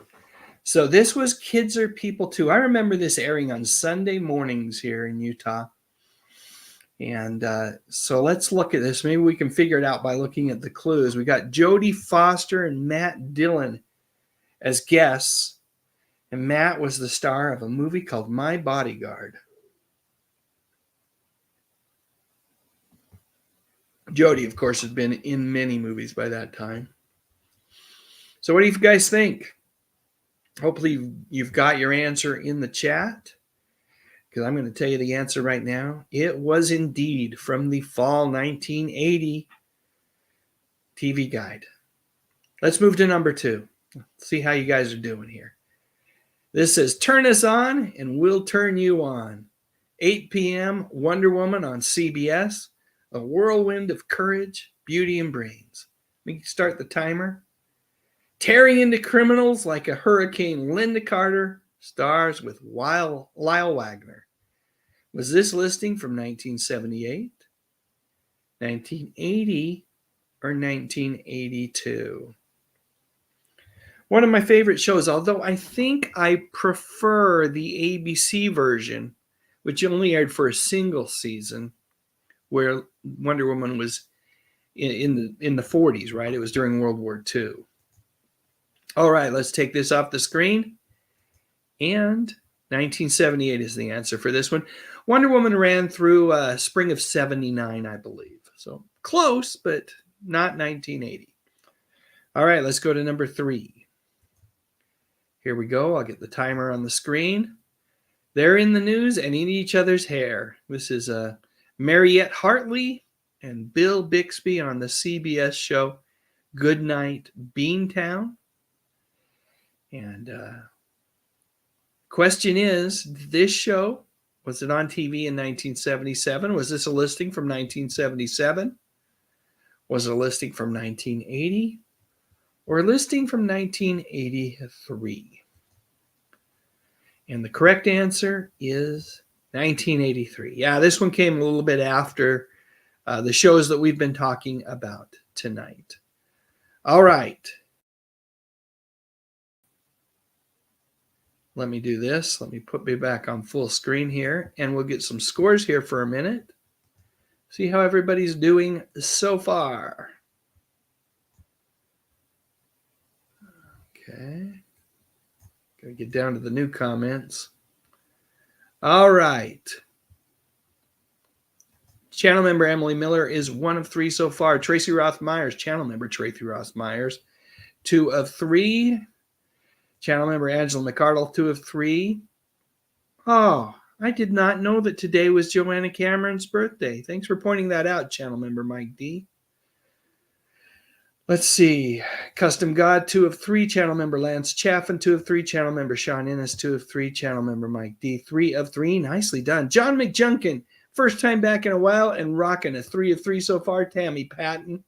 So this was Kids Are People Too. I remember this airing on Sunday mornings here in Utah. And so let's look at this. Maybe we can figure it out by looking at the clues. We got Jodie Foster and Matt Dillon as guests. And Matt was the star of a movie called My Bodyguard. Jodie, of course, has been in many movies by that time. So what do you guys think? Hopefully you've got your answer in the chat, because I'm going to tell you the answer right now. It was indeed from the fall 1980 TV guide. Let's move to number 2. Let's see how you guys are doing here. This says, turn us on and we'll turn you on. 8 p.m. Wonder Woman on CBS. A whirlwind of courage, beauty, and brains. We can start the timer. Tearing into criminals like a hurricane, Linda Carter stars with Lyle Wagner. Was this listing from 1978, 1980, or 1982? One of my favorite shows, although I think I prefer the ABC version, which only aired for a single season, where Wonder Woman was in the 40s, right? It was during World War II. All right, let's take this off the screen. And 1978 is the answer for this one. Wonder Woman ran through spring of 79, I believe. So close, but not 1980. All right, let's go to number 3. Here we go. I'll get the timer on the screen. They're in the news and in each other's hair. This is Mariette Hartley and Bill Bixby on the CBS show Goodnight Beantown. And question is, this show, was it on TV in 1977? Was this a listing from 1977? Was it a listing from 1980? Or a listing from 1983? And the correct answer is 1983. Yeah, this one came a little bit after the shows that we've been talking about tonight. All right. Let me do this. Let me put me back on full screen here, and we'll get some scores here for a minute. See how everybody's doing so far. Okay. Gotta get down to the new comments. All right. Channel member Emily Miller is 1 of 3 so far. Tracy Roth Myers, channel member Tracy Roth Myers, 2 of 3. Channel member Angela McArdle, 2 of 3. Oh, I did not know that today was Joanna Cameron's birthday. Thanks for pointing that out, channel member Mike D. Let's see. Custom God, 2 of 3. Channel member Lance Chaffin, 2 of 3. Channel member Sean Innes, 2 of 3. Channel member Mike D, 3 of 3. Nicely done. John McJunkin, first time back in a while and rocking a 3 of 3 so far. Tammy Patton,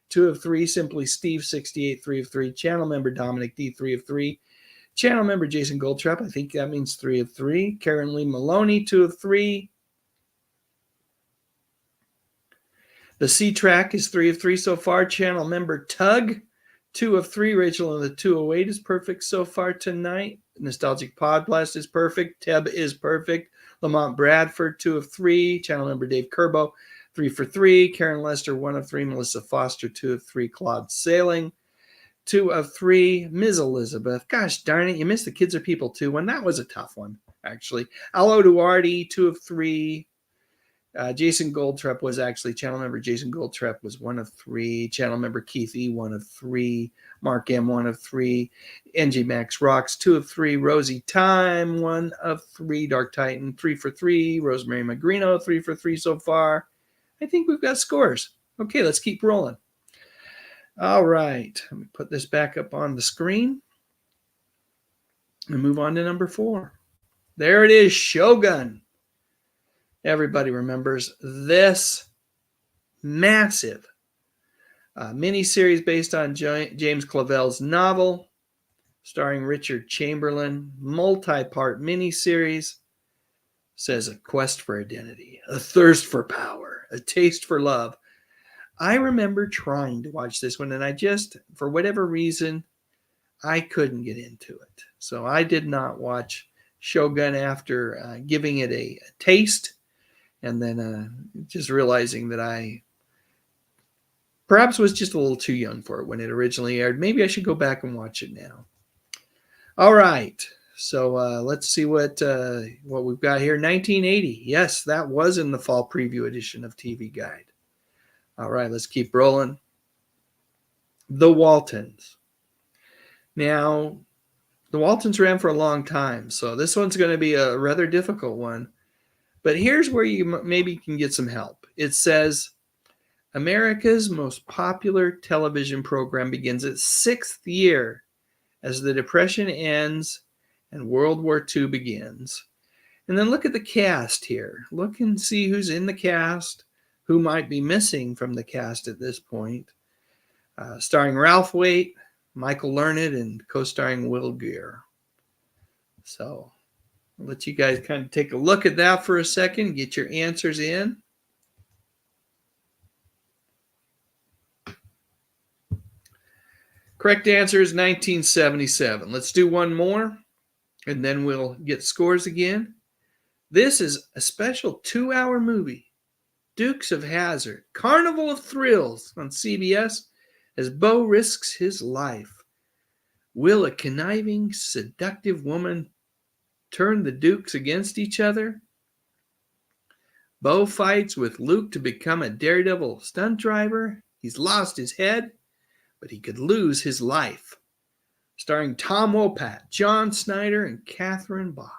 2 of 3. Simply Steve, 68, 3 of 3. Channel member Dominic D, 3 of 3. Channel member Jason Goldtrap, I think that means 3 of 3. Karen Lee Maloney, 2 of 3. The C-Track is 3 of 3 so far. Channel member Tug, 2 of 3. Rachel and the 208 is perfect so far tonight. Nostalgic Pod Blast is perfect. Teb is perfect. Lamont Bradford, 2 of 3. Channel member Dave Kerbo, 3 for 3. Karen Lester, 1 of 3. Melissa Foster, 2 of 3. Claude Sailing, 2 of 3. Ms. Elizabeth, gosh darn it, you missed the Kids Are People 2 one. That was a tough one, actually. Alo Duarte, 2 of 3. Jason Goldtrap was actually, channel member Jason Goldtrap was 1 of 3. Channel member Keith E, 1 of 3. Mark M, 1 of 3. NG Max Rocks, 2 of 3. Rosie Time, 1 of 3. Dark Titan, 3 for 3. Rosemary Magrino, 3 for 3 so far. I think we've got scores. Okay, let's keep rolling. All right, let me put this back up on the screen and move on to number 4. There it is, Shogun. Everybody remembers this massive miniseries based on James Clavell's novel, starring Richard Chamberlain, multi-part miniseries. Says a quest for identity, a thirst for power, a taste for love. I remember trying to watch this one, and I just, for whatever reason, I couldn't get into it. So I did not watch Shogun after giving it a taste, and then just realizing that I perhaps was just a little too young for it when it originally aired. Maybe I should go back and watch it now. All right, so let's see what we've got here. 1980. Yes, that was in the fall preview edition of TV Guide. All right, let's keep rolling. The Waltons. Now, the Waltons ran for a long time, so this one's going to be a rather difficult one. But here's where you maybe can get some help. It says, America's most popular television program begins its 6th year as the Depression ends and World War II begins. And then look at the cast here. Look and see who's in the cast, who might be missing from the cast at this point. Starring Ralph Waite, Michael Learned, and co-starring Will Geer. So I'll let you guys kind of take a look at that for a second, get your answers in. Correct answer is 1977. Let's do one more, and then we'll get scores again. This is a special 2-hour movie, Dukes of Hazzard, Carnival of Thrills on CBS, as Bo risks his life. Will a conniving, seductive woman turn the Dukes against each other? Bo fights with Luke to become a daredevil stunt driver. He's lost his head, but he could lose his life. Starring Tom Wopat, John Snyder, and Catherine Bach.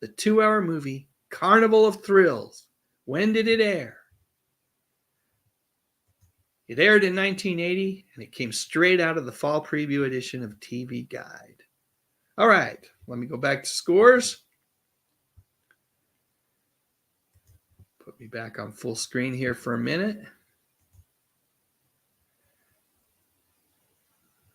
The 2-hour movie, Carnival of Thrills. When did it air? It aired in 1980, and it came straight out of the fall preview edition of TV Guide. All right, let me go back to scores. Put me back on full screen here for a minute.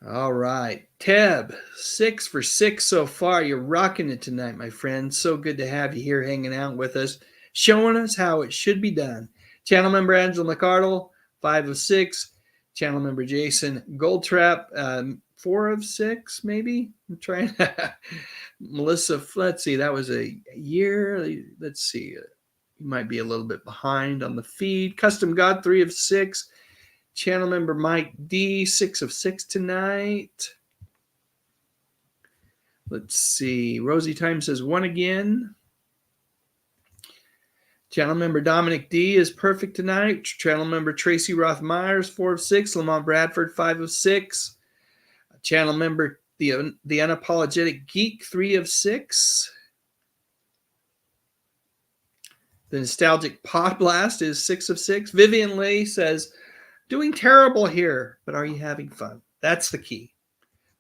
All right, Teb, 6 for 6 so far. You're rocking it tonight, my friend. So good to have you here hanging out with us, showing us how it should be done. Channel member Angela McArdle, 5 of 6. Channel member Jason Goldtrap, 4 of 6, maybe. I'm trying. Melissa, let's see, that was a year. Let's see, you might be a little bit behind on the feed. Custom God, 3 of 6. Channel member Mike D, 6 of 6 tonight. Let's see. Rosie Time says 1 again. Channel member Dominic D is perfect tonight. Channel member Tracy Roth Myers, 4 of 6. Lamont Bradford, 5 of 6. Channel member the Unapologetic Geek, 3 of 6. The Nostalgic Pod Blast is 6 of 6. Vivian Lee says, doing terrible here, but are you having fun? That's the key.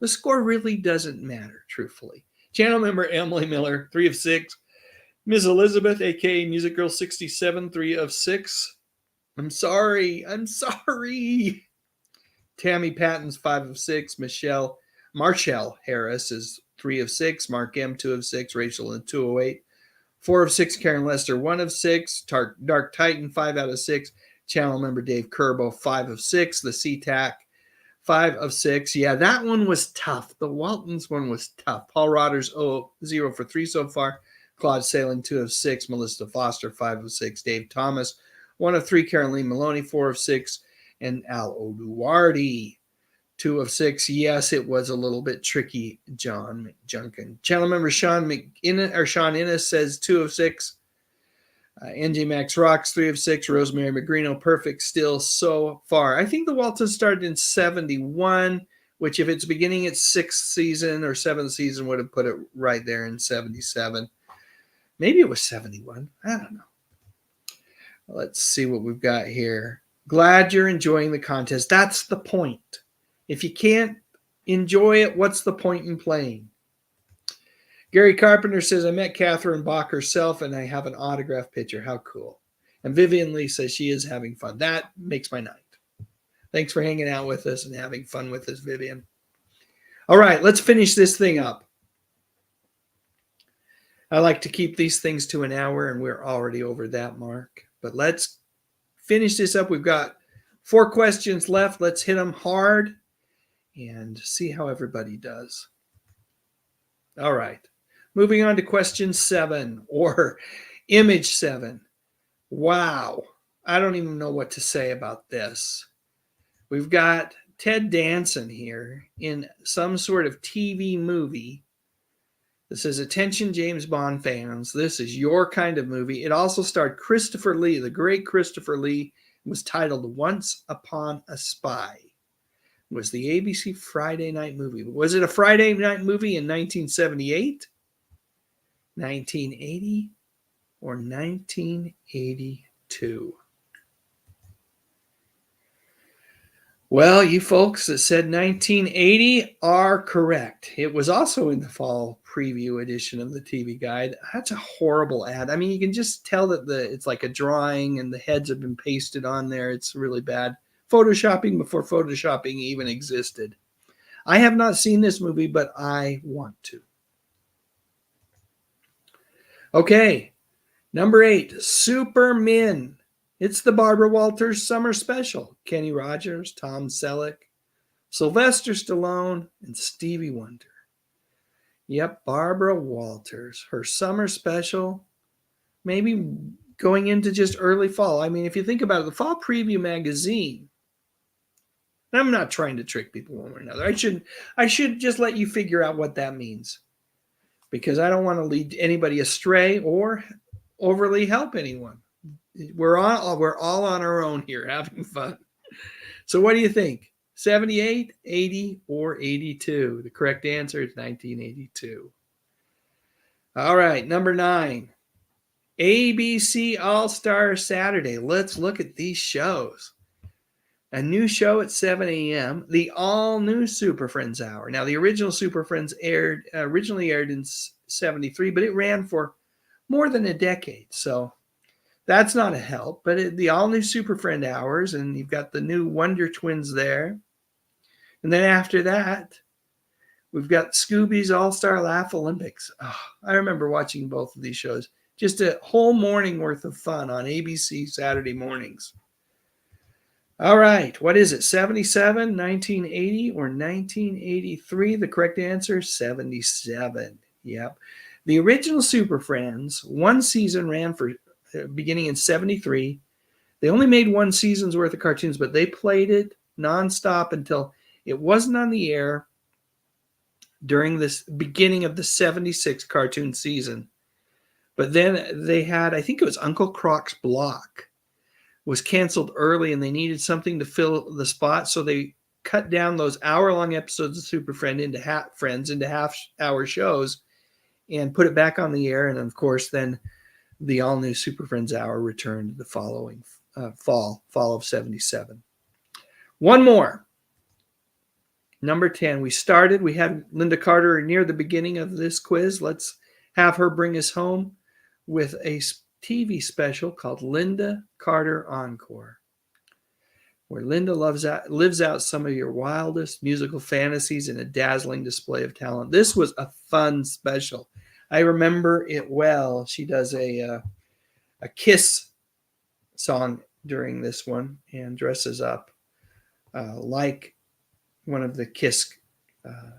The score really doesn't matter, truthfully. Channel member Emily Miller, 3 of 6. Ms. Elizabeth, a.k.a. Music Girl 67, 3 of 6. I'm sorry. Tammy Patton's 5 of 6. Marshall Harris is 3 of 6. Mark M., 2 of 6. Rachel in 208. 4 of 6. Karen Lester, 1 of 6. Dark Titan, 5 out of 6. Channel member Dave Kerbo, 5 of 6. The SeaTac, 5 of 6. Yeah, that one was tough. The Waltons one was tough. Paul Rodders, 0 for 3 so far. Claude Sailing, 2 of 6. Melissa Foster, 5 of 6. Dave Thomas, 1 of 3. Caroline Maloney, 4 of 6. And Al Oduwardi, 2 of 6. Yes, it was a little bit tricky, John McJunkin. Channel member Sean Innes says 2 of 6. NJ Max Rocks, 3 of 6. Rosemary Magrino, perfect still so far. I think the Waltons started in 71, which if it's beginning its 6th season or 7th season would have put it right there in 77. Maybe it was 71. I don't know. Let's see what we've got here. Glad you're enjoying the contest. That's the point. If you can't enjoy it, what's the point in playing? Gary Carpenter says, I met Catherine Bach herself, and I have an autograph picture. How cool. And Vivian Lee says she is having fun. That makes my night. Thanks for hanging out with us and having fun with us, Vivian. All right, let's finish this thing up. I like to keep these things to an hour, and we're already over that mark. But let's finish this up. We've got 4 questions left. Let's hit them hard and see how everybody does. All right. Moving on to question 7, or image 7. Wow. I don't even know what to say about this. We've got Ted Danson here in some sort of TV movie. This says, attention James Bond fans, this is your kind of movie. It also starred Christopher Lee, the great Christopher Lee. It was titled Once Upon a Spy. It was the ABC Friday night movie. Was it a Friday night movie in 1978, 1980, or 1982? Well, you folks that said 1980 are correct. It was also in the fall preview edition of the TV Guide. That's a horrible ad. I mean, you can just tell that it's like a drawing and the heads have been pasted on there. It's really bad. Photoshopping before Photoshopping even existed. I have not seen this movie, but I want to. Okay, number 8, Supermen. It's the Barbara Walters Summer Special. Kenny Rogers, Tom Selleck, Sylvester Stallone, and Stevie Wonder. Yep, Barbara Walters. Her Summer Special, maybe going into just early fall. I mean, if you think about it, the Fall Preview magazine, I'm not trying to trick people one way or another. I should just let you figure out what that means, because I don't want to lead anybody astray or overly help anyone. We're all on our own here having fun. So what do you think? 78, 80, or 82? The correct answer is 1982. All right, number 9. ABC All-Star Saturday. Let's look at these shows. A new show at 7 a.m., the all-new Super Friends Hour. Now, the original Super Friends originally aired in 73, but it ran for more than a decade. So that's not a help, but the all-new Super Friend Hours, and you've got the new Wonder Twins there. And then after that, we've got Scooby's All-Star Laugh Olympics. Oh, I remember watching both of these shows. Just a whole morning worth of fun on ABC Saturday mornings. All right, what is it, 77, 1980, or 1983? The correct answer, 77. Yep. The original Super Friends, one season ran for beginning in 73. They only made one season's worth of cartoons, but they played it nonstop until it wasn't on the air during this beginning of the 76 cartoon season. But then they had, I think it was Uncle Croc's Block, was canceled early, and they needed something to fill the spot, so they cut down those hour-long episodes of Super Friends into half-hour shows and put it back on the air. And of course, then the all-new Super Friends Hour returned the following fall of 77. One more. Number 10. We had Linda Carter near the beginning of this quiz. Let's have her bring us home with a TV special called Linda Carter Encore. where Linda lives out some of your wildest musical fantasies in a dazzling display of talent. This was a fun special. I remember it well. She does a Kiss song during this one and dresses up like one of the Kiss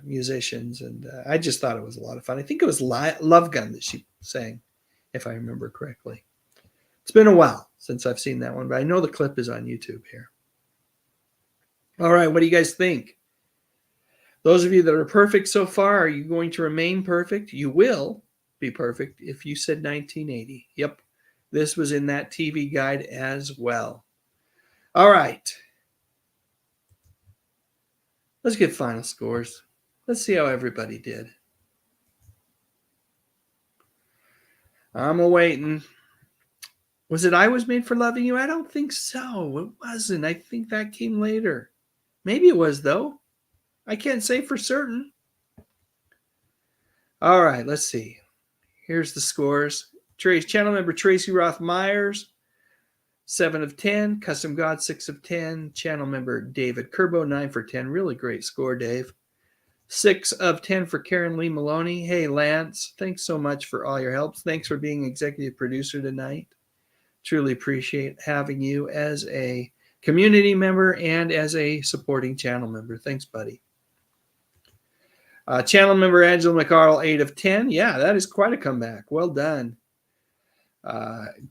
musicians. And I just thought it was a lot of fun. I think it was Love Gun that she sang, if I remember correctly. It's been a while since I've seen that one, but I know the clip is on YouTube here. All right, what do you guys think? Those of you that are perfect so far, are you going to remain perfect? You will be perfect if you said 1980. Yep, this was in that TV guide as well. All right. Let's get final scores. Let's see how everybody did. I'm awaiting. Was it I Was Made for Loving You? I don't think so. It wasn't. I think that came later. Maybe it was, though. I can't say for certain. All right, let's see. Here's the scores. Channel member Tracy Roth Myers, 7 of 10. Custom God, 6 of 10. Channel member David Kerbo, 9 for 10. Really great score, Dave. 6 of 10 for Karen Lee Maloney. Hey, Lance, thanks so much for all your help. Thanks for being executive producer tonight. Truly appreciate having you as a community member and as a supporting channel member. Thanks, buddy. Channel member Angela McArdle, 8 of 10. Yeah, that is quite a comeback. Well done.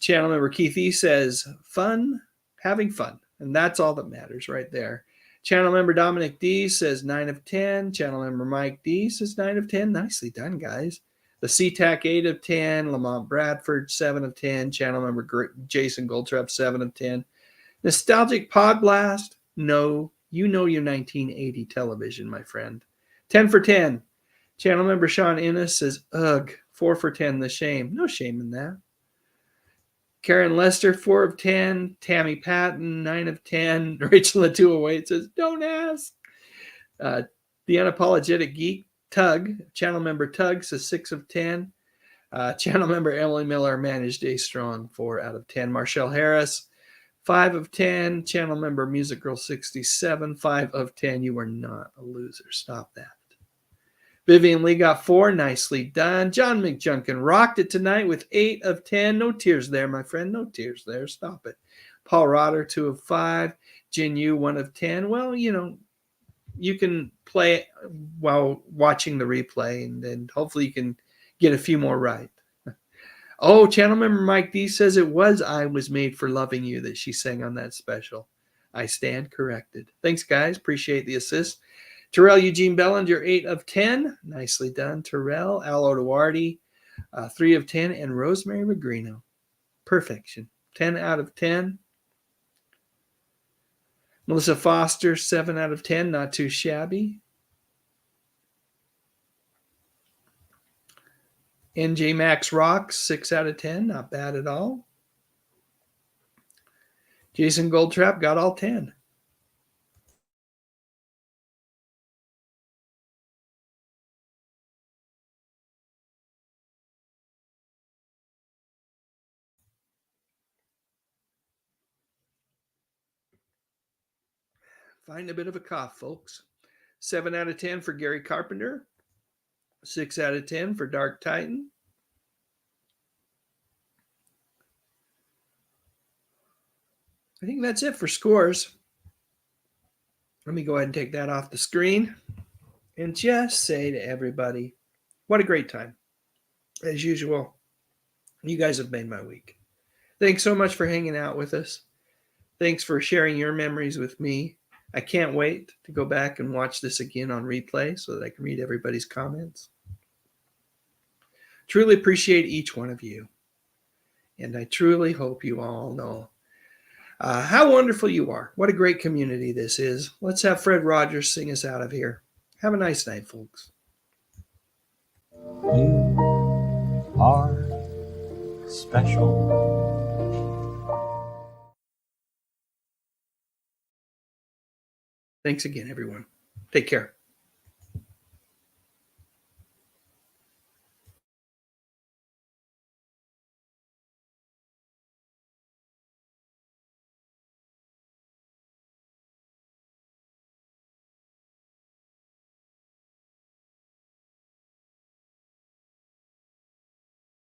Channel member Keith E says, fun, having fun. And that's all that matters right there. Channel member Dominic D says 9 of 10. Channel member Mike D says 9 of 10. Nicely done, guys. The SeaTac, 8 of 10. Lamont Bradford, 7 of 10. Channel member Jason Goldtrap, 7 of 10. Nostalgic Pod Blast. No, you know your 1980 television, my friend. 10 for 10. Channel member Sean Innes says, ugh, 4 for 10, the shame. No shame in that. Karen Lester, 4 of 10. Tammy Patton, 9 of 10. Rachel Latuaway says, don't ask. The Unapologetic Geek, Tug, channel member Tug says 6 of 10. Channel member Emily Miller, managed a strong 4 out of 10. Marshall Harris, 5 of 10. Channel member Music Girl 67, 5 of 10. You are not a loser. Stop that. Vivian Lee got 4. Nicely done. John McJunkin rocked it tonight with 8 of 10. No tears there, my friend. No tears there. Stop it. Paul Rotter, 2 of 5. Jin Yu, 1 of 10. Well, you know, you can play while watching the replay, and hopefully you can get a few more right. Oh, channel member Mike D says it was I Was Made for Loving You that she sang on that special. I stand corrected. Thanks, guys. Appreciate the assist. Terrell Eugene Bellinger, 8 of 10. Nicely done, Terrell. Al Oduardi, 3 of 10. And Rosemary Magrino, perfection. 10 out of 10. Melissa Foster, 7 out of 10. Not too shabby. NJ Max Rocks, 6 out of 10. Not bad at all. Jason Goldtrap got all 10. Find a bit of a cough, folks. 7 out of 10 for Gary Carpenter. 6 out of 10 for Dark Titan. I think that's it for scores. Let me go ahead and take that off the screen and just say to everybody, what a great time. As usual, you guys have made my week. Thanks so much for hanging out with us. Thanks for sharing your memories with me. I can't wait to go back and watch this again on replay so that I can read everybody's comments. Truly appreciate each one of you. And I truly hope you all know how wonderful you are. What a great community this is. Let's have Fred Rogers sing us out of here. Have a nice night, folks. You are special. Thanks again, everyone. Take care.